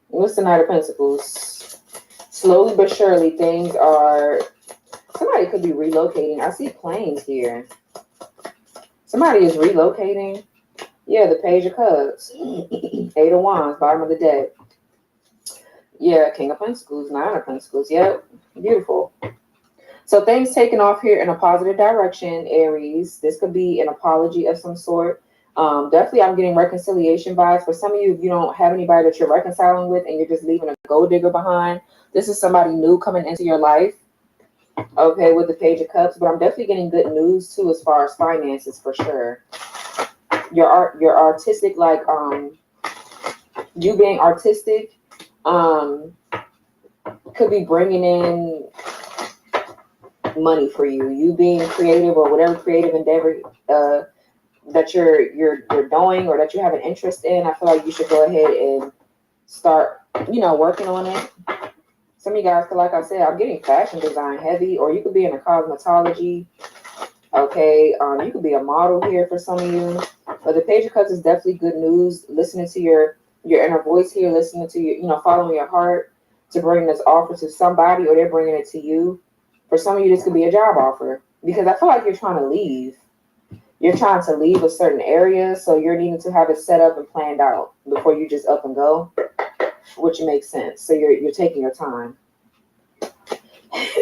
What's the Knight of Pentacles? Slowly but surely, things are, somebody could be relocating. I see planes here. Somebody is relocating. Yeah, the Page of Cups. Eight of Wands, bottom of the deck. Yeah, King of Pentacles, Nine of Pentacles. Yep, beautiful. So things taking off here in a positive direction, Aries. This could be an apology of some sort. Definitely, I'm getting reconciliation vibes. For some of you, if you don't have anybody that you're reconciling with and you're just leaving a gold digger behind, this is somebody new coming into your life. Okay, with the Page of Cups, but I'm definitely getting good news too as far as finances for sure. Your artistic, like you being artistic, could be bringing in money for you. You being creative or whatever creative endeavor that you're doing or that you have an interest in, I feel like you should go ahead and start, working on it. Some of you guys, like I said, I'm getting fashion design heavy, or you could be in a cosmetology. Okay, you could be a model here for some of you. But the Page of Cups is definitely good news. Listening to your inner voice here, listening to your, following your heart to bring this offer to somebody, or they're bringing it to you. For some of you, this could be a job offer because I feel like you're trying to leave. You're trying to leave a certain area, so you're needing to have it set up and planned out before you just up and go, which makes sense. So you're taking your time.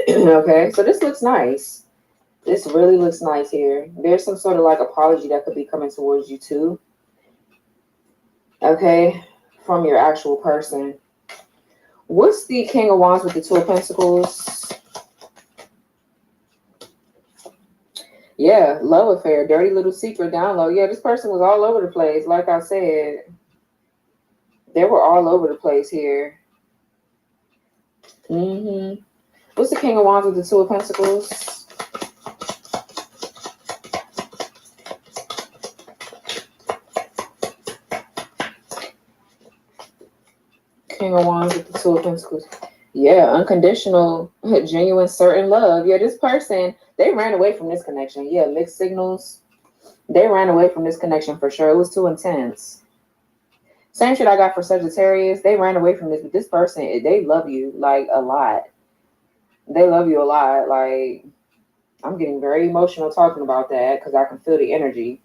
Okay, so this looks nice. This really looks nice here. There's some sort of like apology that could be coming towards you too. Okay, from your actual person. What's the King of Wands with the Two of Pentacles? Yeah, love affair, dirty little secret down low. Yeah, this person was all over the place. Like I said, they were all over the place here. What's the King of Wands with the Two of Pentacles? King of Wands with the Two of Pentacles. Yeah, unconditional, genuine, certain love. Yeah, this person, they ran away from this connection. Yeah, mixed signals. They ran away from this connection for sure. It was too intense. Same shit I got for Sagittarius. They ran away from this, but this person, they love you like a lot. They love you a lot. Like, I'm getting very emotional talking about that because I can feel the energy.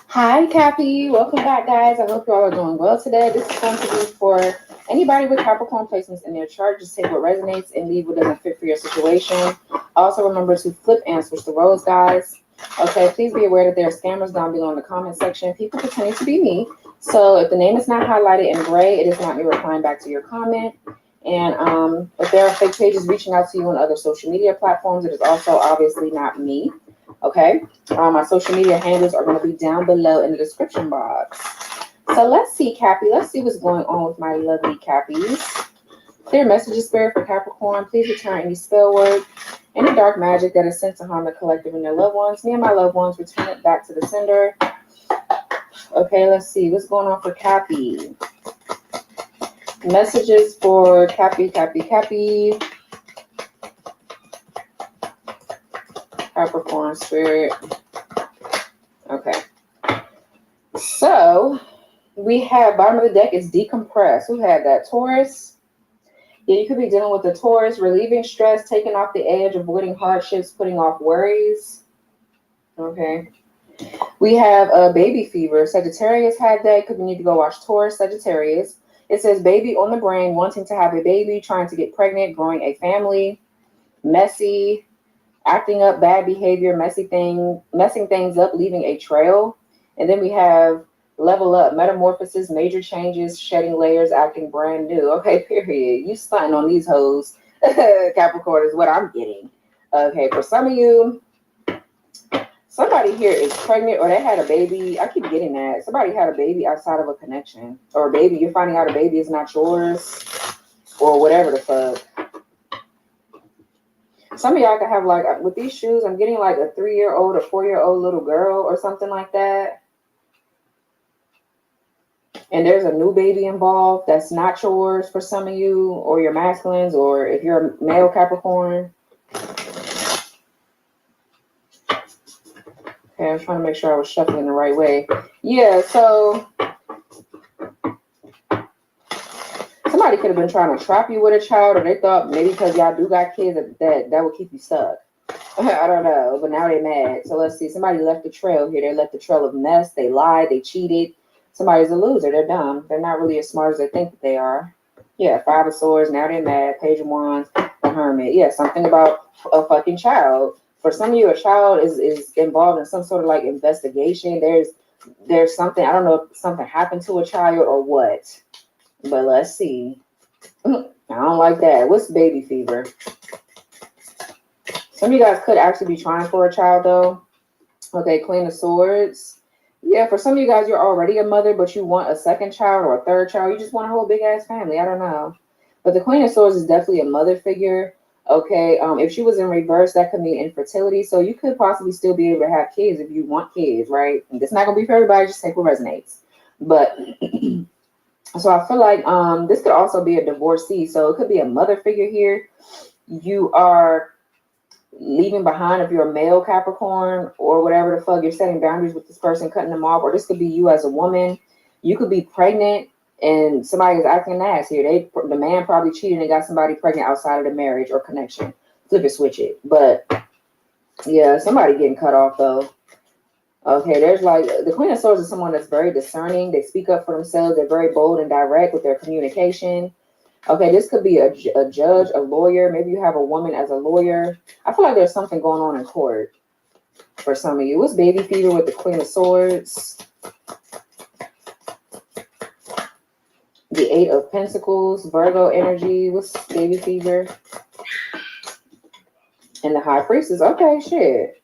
Hi, Cappy. Welcome back, guys. I hope you all are doing well today. This is going to be for anybody with Capricorn placements in their chart. Just take what resonates and leave what doesn't fit for your situation. Also, remember to flip and switch the roles, guys. Okay, please be aware that there are scammers down below in the comment section. People pretending to be me. So if the name is not highlighted in gray, it is not me replying back to your comment. And if there are fake pages reaching out to you on other social media platforms, it is also obviously not me. Okay, my social media handles are going to be down below in the description box. So let's see, Cappy. Let's see what's going on with my lovely Cappies. Clear messages, Spirit, for Capricorn. Please return any spell work, any dark magic that is sent to harm the collective and their loved ones. Me and my loved ones, return it back to the sender. Okay, let's see. What's going on for Cappy? Messages for Cappy. Capricorn Spirit. Okay. So we have bottom of the deck is decompress. Who had that? Taurus. Yeah, you could be dealing with the Taurus, relieving stress, taking off the edge, avoiding hardships, putting off worries. Okay. We have a baby fever. Sagittarius had that. Could we need to go watch Taurus, Sagittarius. It says baby on the brain, wanting to have a baby, trying to get pregnant, growing a family, messy, acting up, bad behavior, messing things up, leaving a trail. And then we have level up, metamorphosis, major changes, shedding layers, acting brand new. Okay, period. You stunting on these hoes. Capricorn is what I'm getting. Okay, for some of you, somebody here is pregnant or they had a baby. I keep getting that. Somebody had a baby outside of a connection. Or a baby, you're finding out a baby is not yours. Or whatever the fuck. Some of y'all could have, like, with these shoes, I'm getting like a 3-year-old or 4-year-old little girl or something like that. And there's a new baby involved that's not yours for some of you, or your masculines, or if you're a male Capricorn. Okay, I'm trying to make sure I was shuffling the right way. Yeah, so somebody could have been trying to trap you with a child, or they thought maybe because y'all do got kids that would keep you stuck. I don't know, but now they're mad. So let's see. Somebody left the trail here. They left the trail of mess. They lied. They cheated. Somebody's a loser. They're dumb. They're not really as smart as they think that they are. Yeah, 5 of Swords. Now they're mad. Page of Wands. The Hermit. Yeah, something about a fucking child. For some of you, a child is involved in some sort of like investigation. There's something. I don't know if something happened to a child or what. But let's see. I don't like that. What's baby fever? Some of you guys could actually be trying for a child, though. Okay, Queen of Swords. Yeah, for some of you guys, you're already a mother, but you want a second child or a third child. You just want a whole big-ass family. I don't know. But the Queen of Swords is definitely a mother figure. Okay, if she was in reverse, that could mean infertility. So you could possibly still be able to have kids if you want kids, right? And it's not going to be for everybody. Just take what resonates. But so I feel like this could also be a divorcee. So it could be a mother figure here. You are leaving behind if you're a male Capricorn or whatever the fuck. You're setting boundaries with this person, cutting them off. Or this could be you as a woman. You could be pregnant and somebody is acting an ass here. The man probably cheated and got somebody pregnant outside of the marriage or connection. Flip it, switch it. But yeah, somebody getting cut off though. Okay, there's like the Queen of Swords is someone that's very discerning. They speak up for themselves. They're very bold and direct with their communication. Okay, this could be a judge, a lawyer. Maybe you have a woman as a lawyer. I feel like there's something going on in court for some of you. What's baby fever with the Queen of Swords? Eight of Pentacles, Virgo energy. What's baby fever? And the High Priestess. Okay, shit.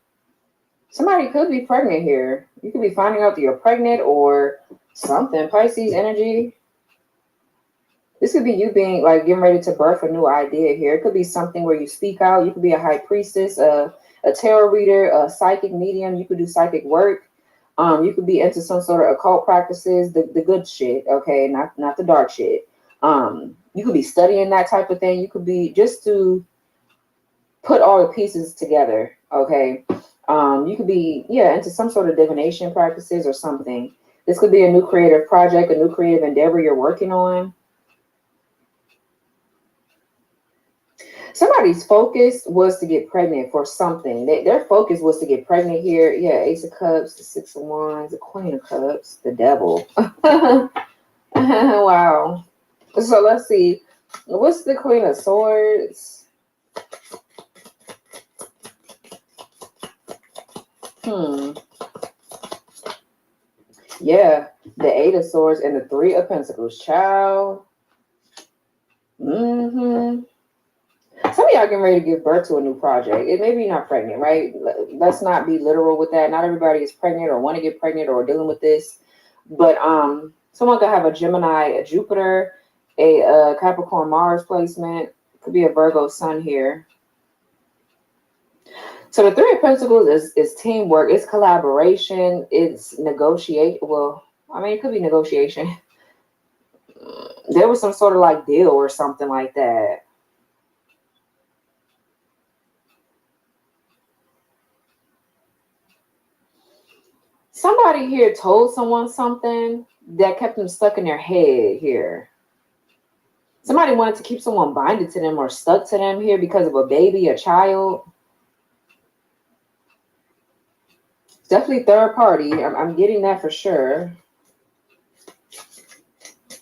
Somebody could be pregnant here. You could be finding out that you're pregnant or something. Pisces energy. This could be you being like getting ready to birth a new idea here. It could be something where you speak out. You could be a high priestess, a tarot reader, a psychic medium. You could do psychic work. You could be into some sort of occult practices, the good shit, okay, not the dark shit. You could be studying that type of thing. You could be just to put all the pieces together, okay. You could be, yeah, into some sort of divination practices or something. This could be a new creative project, a new creative endeavor you're working on. Somebody's focus was to get pregnant for something. Their focus was to get pregnant here. Yeah, Ace of Cups, the Six of Wands, the Queen of Cups, the Devil. Wow. So let's see. What's the Queen of Swords? Yeah, the Eight of Swords and the Three of Pentacles. Child. Some of y'all getting ready to give birth to a new project. It maybe you're not pregnant, right? Let's not be literal with that. Not everybody is pregnant or want to get pregnant or dealing with this. But someone could have a Gemini, a Jupiter, a Capricorn Mars placement. Could be a Virgo Sun here. So the Three of Pentacles is teamwork, it's collaboration, it's negotiate. Well, I mean, it could be negotiation. There was some sort of like deal or something like that. Somebody here told someone something that kept them stuck in their head here. Somebody wanted to keep someone binded to them or stuck to them here because of a baby, a child. Definitely third party. I'm getting that for sure.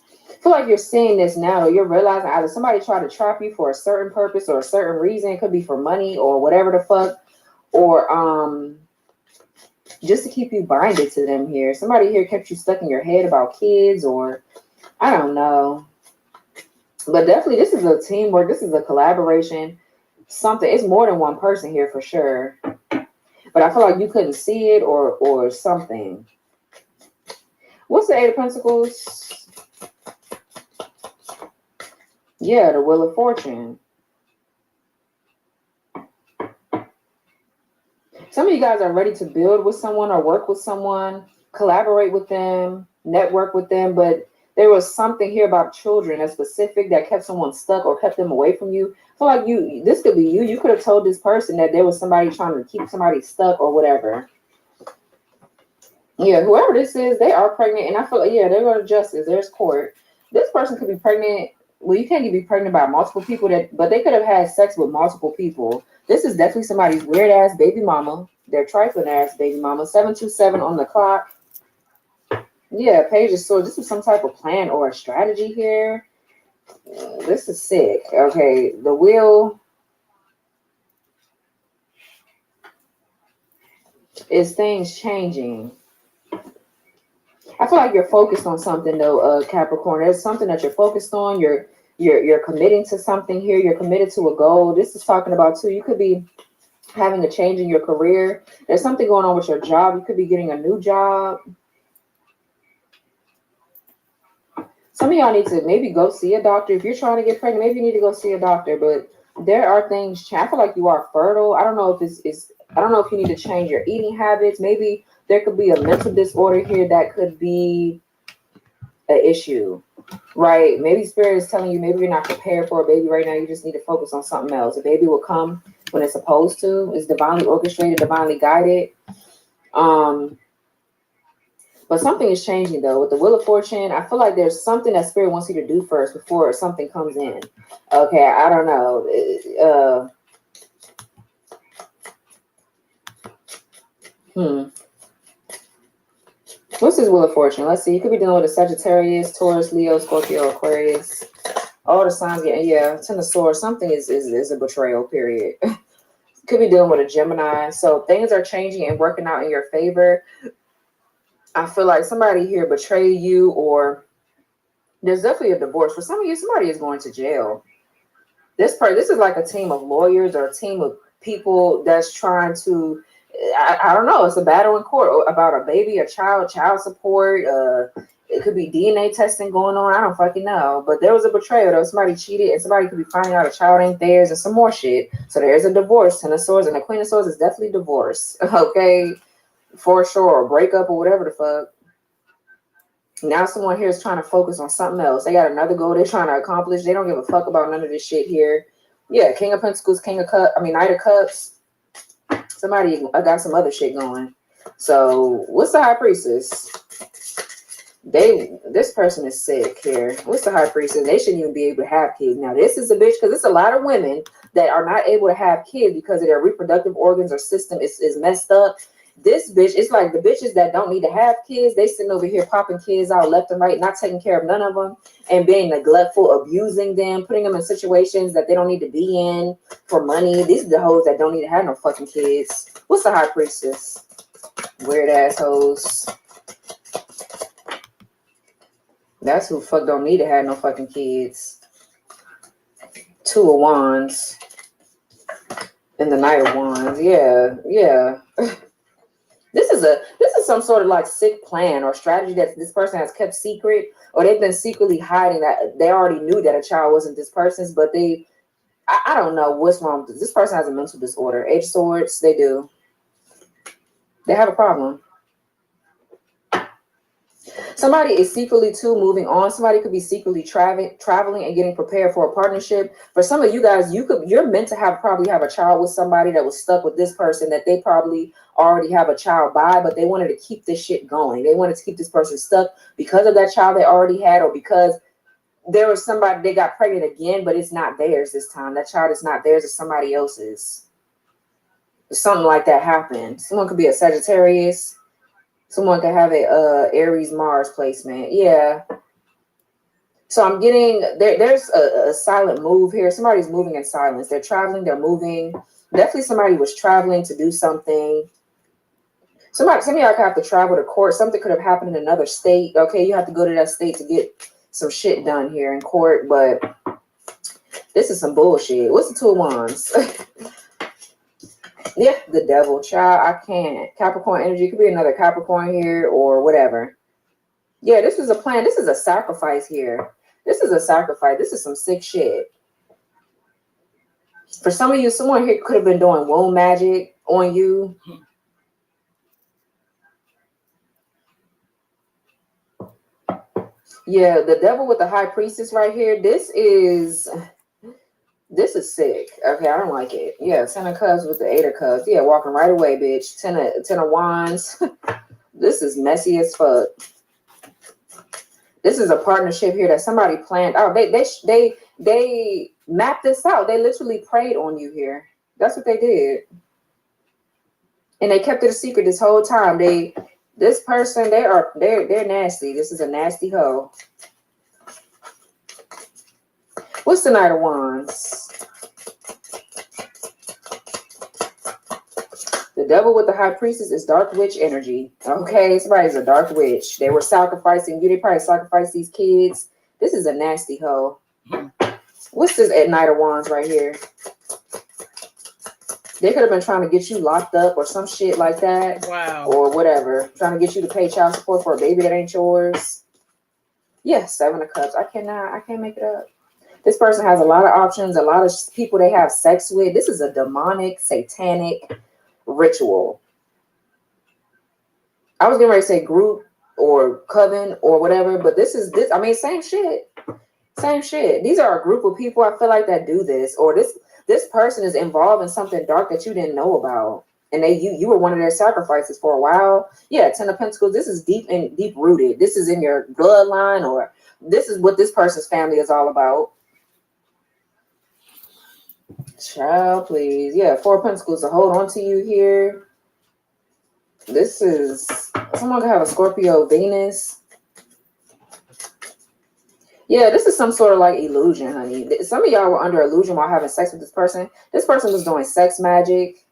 I feel like you're seeing this now, or you're realizing either somebody tried to trap you for a certain purpose or a certain reason. It could be for money or whatever the fuck, or just to keep you binded to them here. Somebody here kept you stuck in your head about kids, or I don't know. But definitely this is a teamwork. This is a collaboration. Something. It's more than one person here for sure. But I feel like you couldn't see it or something. What's the Eight of Pentacles? Yeah, the Wheel of Fortune. Some of you guys are ready to build with someone or work with someone, collaborate with them, network with them, but there was something here about children that's specific that kept someone stuck or kept them away from you. I feel like this could be you. You could have told this person that there was somebody trying to keep somebody stuck or whatever. Yeah, whoever this is, they are pregnant. And I feel like, yeah, they go to justice. There's court. This person could be pregnant. Well, you can't be pregnant by multiple people, but they could have had sex with multiple people. This is definitely somebody's weird ass baby mama. Their trifling ass baby mama. 727 on the clock. Yeah, Page of Swords. This is some type of plan or a strategy here. This is sick. Okay, the wheel is things changing. I feel like you're focused on something though, Capricorn. There's something that you're focused on. You're committing to something here. You're committed to a goal. This is talking about too. You could be having a change in your career. There's something going on with your job. You could be getting a new job. Some of y'all need to maybe go see a doctor. If you're trying to get pregnant, maybe you need to go see a doctor. But there are things. I feel like you are fertile. I don't know if I don't know if you need to change your eating habits. Maybe there could be a mental disorder here that could be an issue, right? Maybe spirit is telling you maybe you're not prepared for a baby right now. You just need to focus on something else. A baby will come when it's supposed to. It's divinely orchestrated, divinely guided. But something is changing though. With the Wheel of Fortune, I feel like there's something that spirit wants you to do first before something comes in. Okay, I don't know. What's this Wheel of Fortune? Let's see. You could be dealing with a Sagittarius, Taurus, Leo, Scorpio, Aquarius. All the signs, yeah. Ten of Swords. Something is a betrayal, period. Could be dealing with a Gemini. So things are changing and working out in your favor. I feel like somebody here betrayed you or There's definitely a divorce. For some of you, somebody is going to jail. This is like a team of lawyers or a team of people that's trying to, I don't know, it's a battle in court about a baby, a child support, it could be DNA testing going on, I don't fucking know. But there was a betrayal, there was somebody cheated, and somebody could be finding out a child ain't theirs and some more shit. So there's a divorce. Ten of Swords and the Queen of Swords is definitely divorce. Okay, for sure, or breakup or whatever the fuck. Now someone here is trying to focus on something else. They got another goal they're trying to accomplish. They don't give a fuck about none of this shit here. Yeah, King of Pentacles, Knight of Cups. Somebody got some other shit going. So what's the High Priestess? This person is sick here. What's the High Priestess? They shouldn't even be able to have kids. Now this is a bitch because it's a lot of women that are not able to have kids because of their reproductive organs or system is messed up. This bitch, it's like the bitches that don't need to have kids, they sitting over here popping kids out left and right, not taking care of none of them, and being neglectful, abusing them, putting them in situations that they don't need to be in for money. These are the hoes that don't need to have no fucking kids. What's the High Priestess? Weird ass hoes. That's who fuck don't need to have no fucking kids. Two of Wands. And the Knight of Wands. Yeah. This is some sort of like sick plan or strategy that this person has kept secret, or they've been secretly hiding that they already knew that a child wasn't this person's, but I don't know what's wrong with this. This person has a mental disorder. Eight of Swords, they do. They have a problem. Somebody is secretly too moving on. Somebody could be secretly traveling and getting prepared for a partnership. For some of you guys, you're meant to probably have a child with somebody that was stuck with this person that they probably already have a child by, but they wanted to keep this shit going. They wanted to keep this person stuck because of that child they already had, or because there was somebody, they got pregnant again, but it's not theirs this time. That child is not theirs, it's somebody else's. Something like that happened. Someone could be a Sagittarius. Someone could have a Aries Mars placement. Yeah. So I'm getting there's a silent move here. Somebody's moving in silence. They're traveling, they're moving. Definitely somebody was traveling to do something. Some of y'all could have to travel to court. Something could have happened in another state. Okay, you have to go to that state to get some shit done here in court, but this is some bullshit. What's the Two of Wands? Yeah, the Devil. Child, I can't. Capricorn energy. Could be another Capricorn here or whatever. Yeah, this is a plan. This is a sacrifice here. This is a sacrifice. This is some sick shit. For some of you, someone here could have been doing womb magic on you. Yeah, the Devil with the High Priestess right here. This is sick. Okay, I don't like it. Yeah, Ten of Cups with the Eight of Cups. Yeah, walking right away, bitch. Ten of Wands. This is messy as fuck. This is a partnership here that somebody planned out. They mapped this out. They literally preyed on you here. That's what they did. And they kept it a secret this whole time. This person, they're nasty. This is a nasty hoe. What's the Knight of Wands? The Devil with the High Priestess is dark witch energy. Okay, somebody's a dark witch. They were sacrificing you. They probably sacrificed these kids. This is a nasty hoe. What's this at Knight of Wands right here? They could have been trying to get you locked up or some shit like that. Wow. Or whatever. Trying to get you to pay child support for a baby that ain't yours. Yeah, Seven of Cups. I can't make it up. This person has a lot of options, a lot of people they have sex with. This is a demonic, satanic ritual. I was getting ready to say group or coven or whatever, but this. I mean, same shit. Same shit. These are a group of people I feel like that do this, or this person is involved in something dark that you didn't know about, and you were one of their sacrifices for a while. Yeah, Ten of Pentacles. This is deep rooted. This is in your bloodline, or this is what this person's family is all about. Child, please. Yeah, Four of Pentacles to hold on to you here. This is someone could have a Scorpio Venus. Yeah, this is some sort of like illusion, honey. Some of y'all were under illusion while having sex with this person. This person was doing sex magic,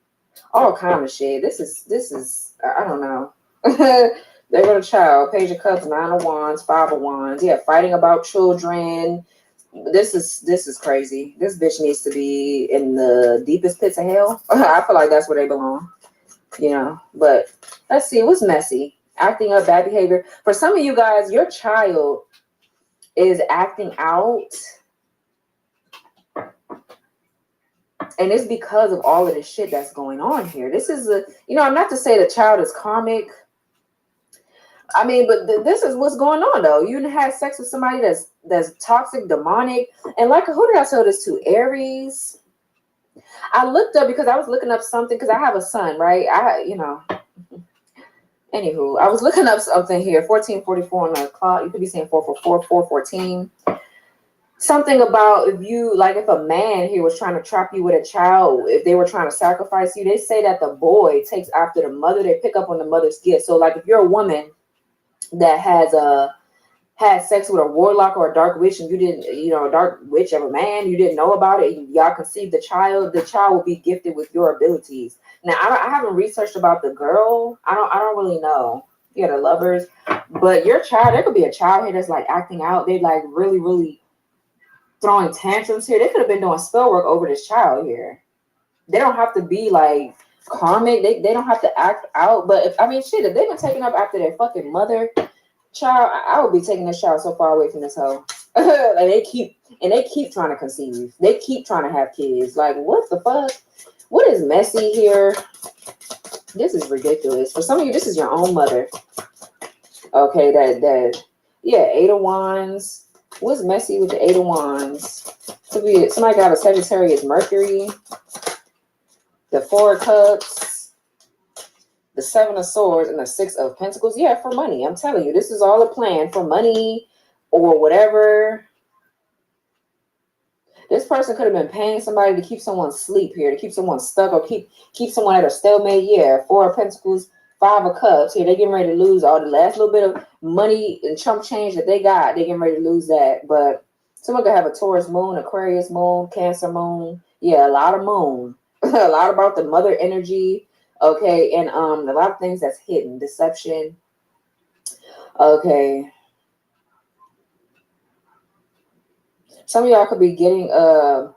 all kind of shit. This is I don't know. There go the child. Page of Cups, 9 of Wands, 5 of Wands. Yeah, fighting about children. This is crazy. This bitch needs to be in the deepest pits of hell. I feel like that's where they belong. You know, but let's see what's messy. Acting up, bad behavior. For some of you guys, your child is acting out, and it's because of all of the shit that's going on here. This is I'm not to say the child is karmic. I mean, but this is what's going on though. You had sex with somebody that's toxic, demonic, and like who did I tell this to? Aries. I looked up because I was looking up something because I have a son, right? Anywho, I was looking up something here. 1444 on the clock. You could be saying 444, 414. Something about if a man here was trying to trap you with a child, if they were trying to sacrifice you, they say that the boy takes after the mother. They pick up on the mother's gift. So like if you're a woman that had sex with a warlock or a dark witch and you didn't, a dark witch of a man, you didn't know about it, and y'all conceived the child will be gifted with your abilities. Now, I haven't researched about the girl. I don't really know. Yeah, the lovers. But your child, there could be a child here that's like acting out. They like really, really throwing tantrums here. They could have been doing spell work over this child here. They don't have to be like karmic. They don't have to act out. But if they've been taking up after their fucking mother, child, I would be taking this child so far away from this hoe. Like they keep trying to conceive. They keep trying to have kids. Like, what the fuck? What is messy here? This is ridiculous. For some of you, this is your own mother. Okay, yeah, 8 of Wands. What's messy with the 8 of Wands? Could be somebody got a Sagittarius Mercury. The 4 of Cups. The 7 of Swords and the 6 of Pentacles. Yeah, for money. I'm telling you, this is all a plan for money or whatever. This person could have been paying somebody to keep someone asleep here, to keep someone stuck or keep someone at a stalemate. Yeah, 4 of Pentacles, 5 of Cups. Here, they're getting ready to lose all the last little bit of money and chump change that they got. They're getting ready to lose that. But someone could have a Taurus moon, Aquarius moon, Cancer moon. Yeah, a lot of moon. A lot about the mother energy. Okay, and a lot of things that's hidden. Deception. Okay. Some of y'all could be getting a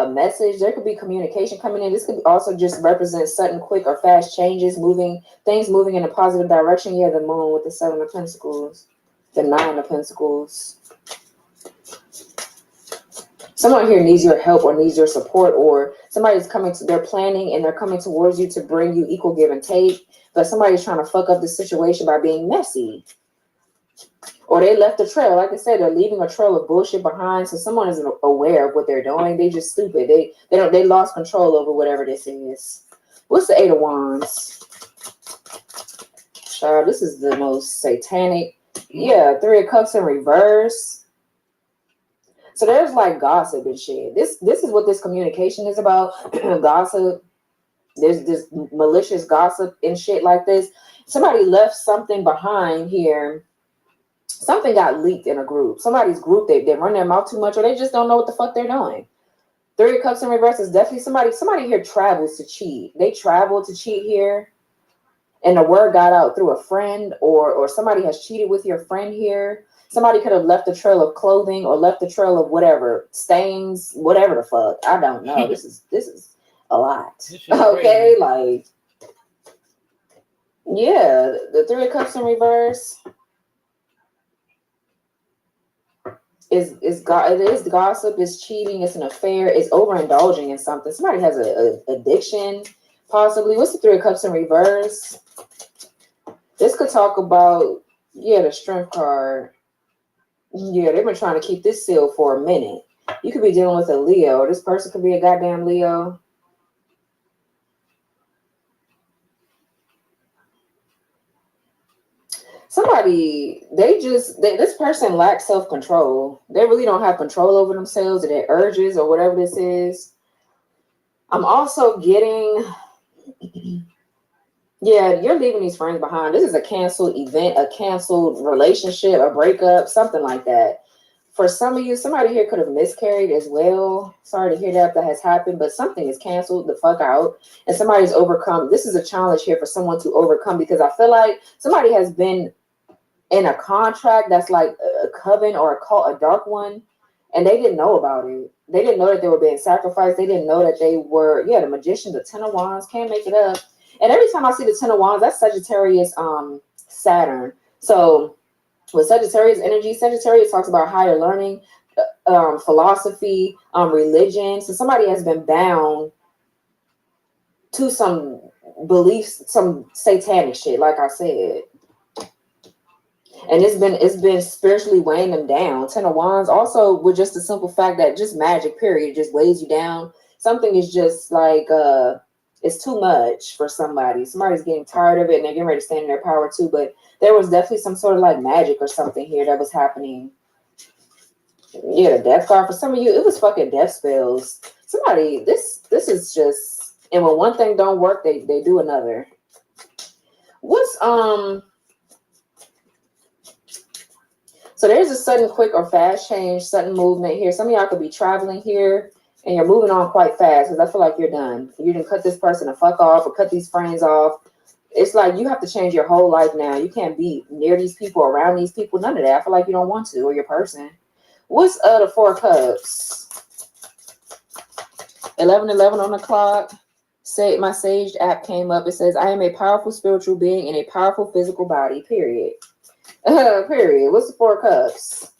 message. There could be communication coming in. This could also just represent sudden, quick, or fast changes, things moving in a positive direction. Yeah, the moon with the 7 of Pentacles, the 9 of Pentacles. Someone here needs your help or needs your support, or somebody's they're planning and they're coming towards you to bring you equal give and take, but somebody's trying to fuck up the situation by being messy. Or they left a trail. Like I said, they're leaving a trail of bullshit behind. So someone isn't aware of what they're doing. They just stupid. They lost control over whatever this is. What's the 8 of Wands? Child, this is the most satanic. Yeah, 3 of Cups in reverse. So there's like gossip and shit. This is what this communication is about. Gossip. There's this malicious gossip and shit like this. Somebody left something behind here. Something got leaked in a group. Somebody's group, they run their mouth too much, or they just don't know what the fuck they're doing. 3 of Cups in reverse is definitely somebody here travels to cheat. They travel to cheat here, and the word got out through a friend, or somebody has cheated with your friend here. Somebody could have left a trail of clothing or left a trail of whatever, stains, whatever the fuck. I don't know. This is a lot. Okay, like, yeah, the 3 of Cups in reverse. It is gossip, it's cheating, it's an affair, it's overindulging in something. Somebody has a addiction, possibly. What's the 3 of Cups in reverse? This could talk about, yeah, the Strength card. Yeah, they've been trying to keep this sealed for a minute. You could be dealing with a Leo. This person could be a goddamn Leo. Somebody, this person lacks self-control. They really don't have control over themselves or their urges or whatever this is. I'm also getting, yeah, you're leaving these friends behind. This is a canceled event, a canceled relationship, a breakup, something like that. For some of you, somebody here could have miscarried as well. Sorry to hear that has happened, but something is canceled the fuck out. And somebody's overcome. This is a challenge here for someone to overcome, because I feel like somebody has been in a contract that's like a coven or a cult, a dark one, and they didn't know about it. They didn't know that they were being sacrificed. They didn't know that they were, the magician, the 10 of wands, can't make it up. And every time I see the 10 of wands, that's Sagittarius, Saturn. So with Sagittarius energy, Sagittarius talks about higher learning, philosophy, religion. So somebody has been bound to some beliefs, some satanic shit, like I said. And it's been spiritually weighing them down. 10 of wands also with just the simple fact that just magic, period, just weighs you down. Something is just like it's too much for somebody. Somebody's getting tired of it and they're getting ready to stand in their power too. But there was definitely some sort of like magic or something here that was happening. Yeah, the death card for some of you, it was fucking death spells. Somebody, this is just, and when one thing don't work, they do another. What's so there's a sudden, quick, or fast change, sudden movement here. Some of y'all could be traveling here and you're moving on quite fast because I feel like you're done. You didn't cut this person the fuck off or cut these friends off. It's like you have to change your whole life now. You can't be near these people, around these people, none of that. I feel like you don't want to, or your person. What's the 4 of Cups? 11:11 on the clock. Say my Sage app came up. It says, I am a powerful spiritual being in a powerful physical body, period. Period. What's the 4 of Cups?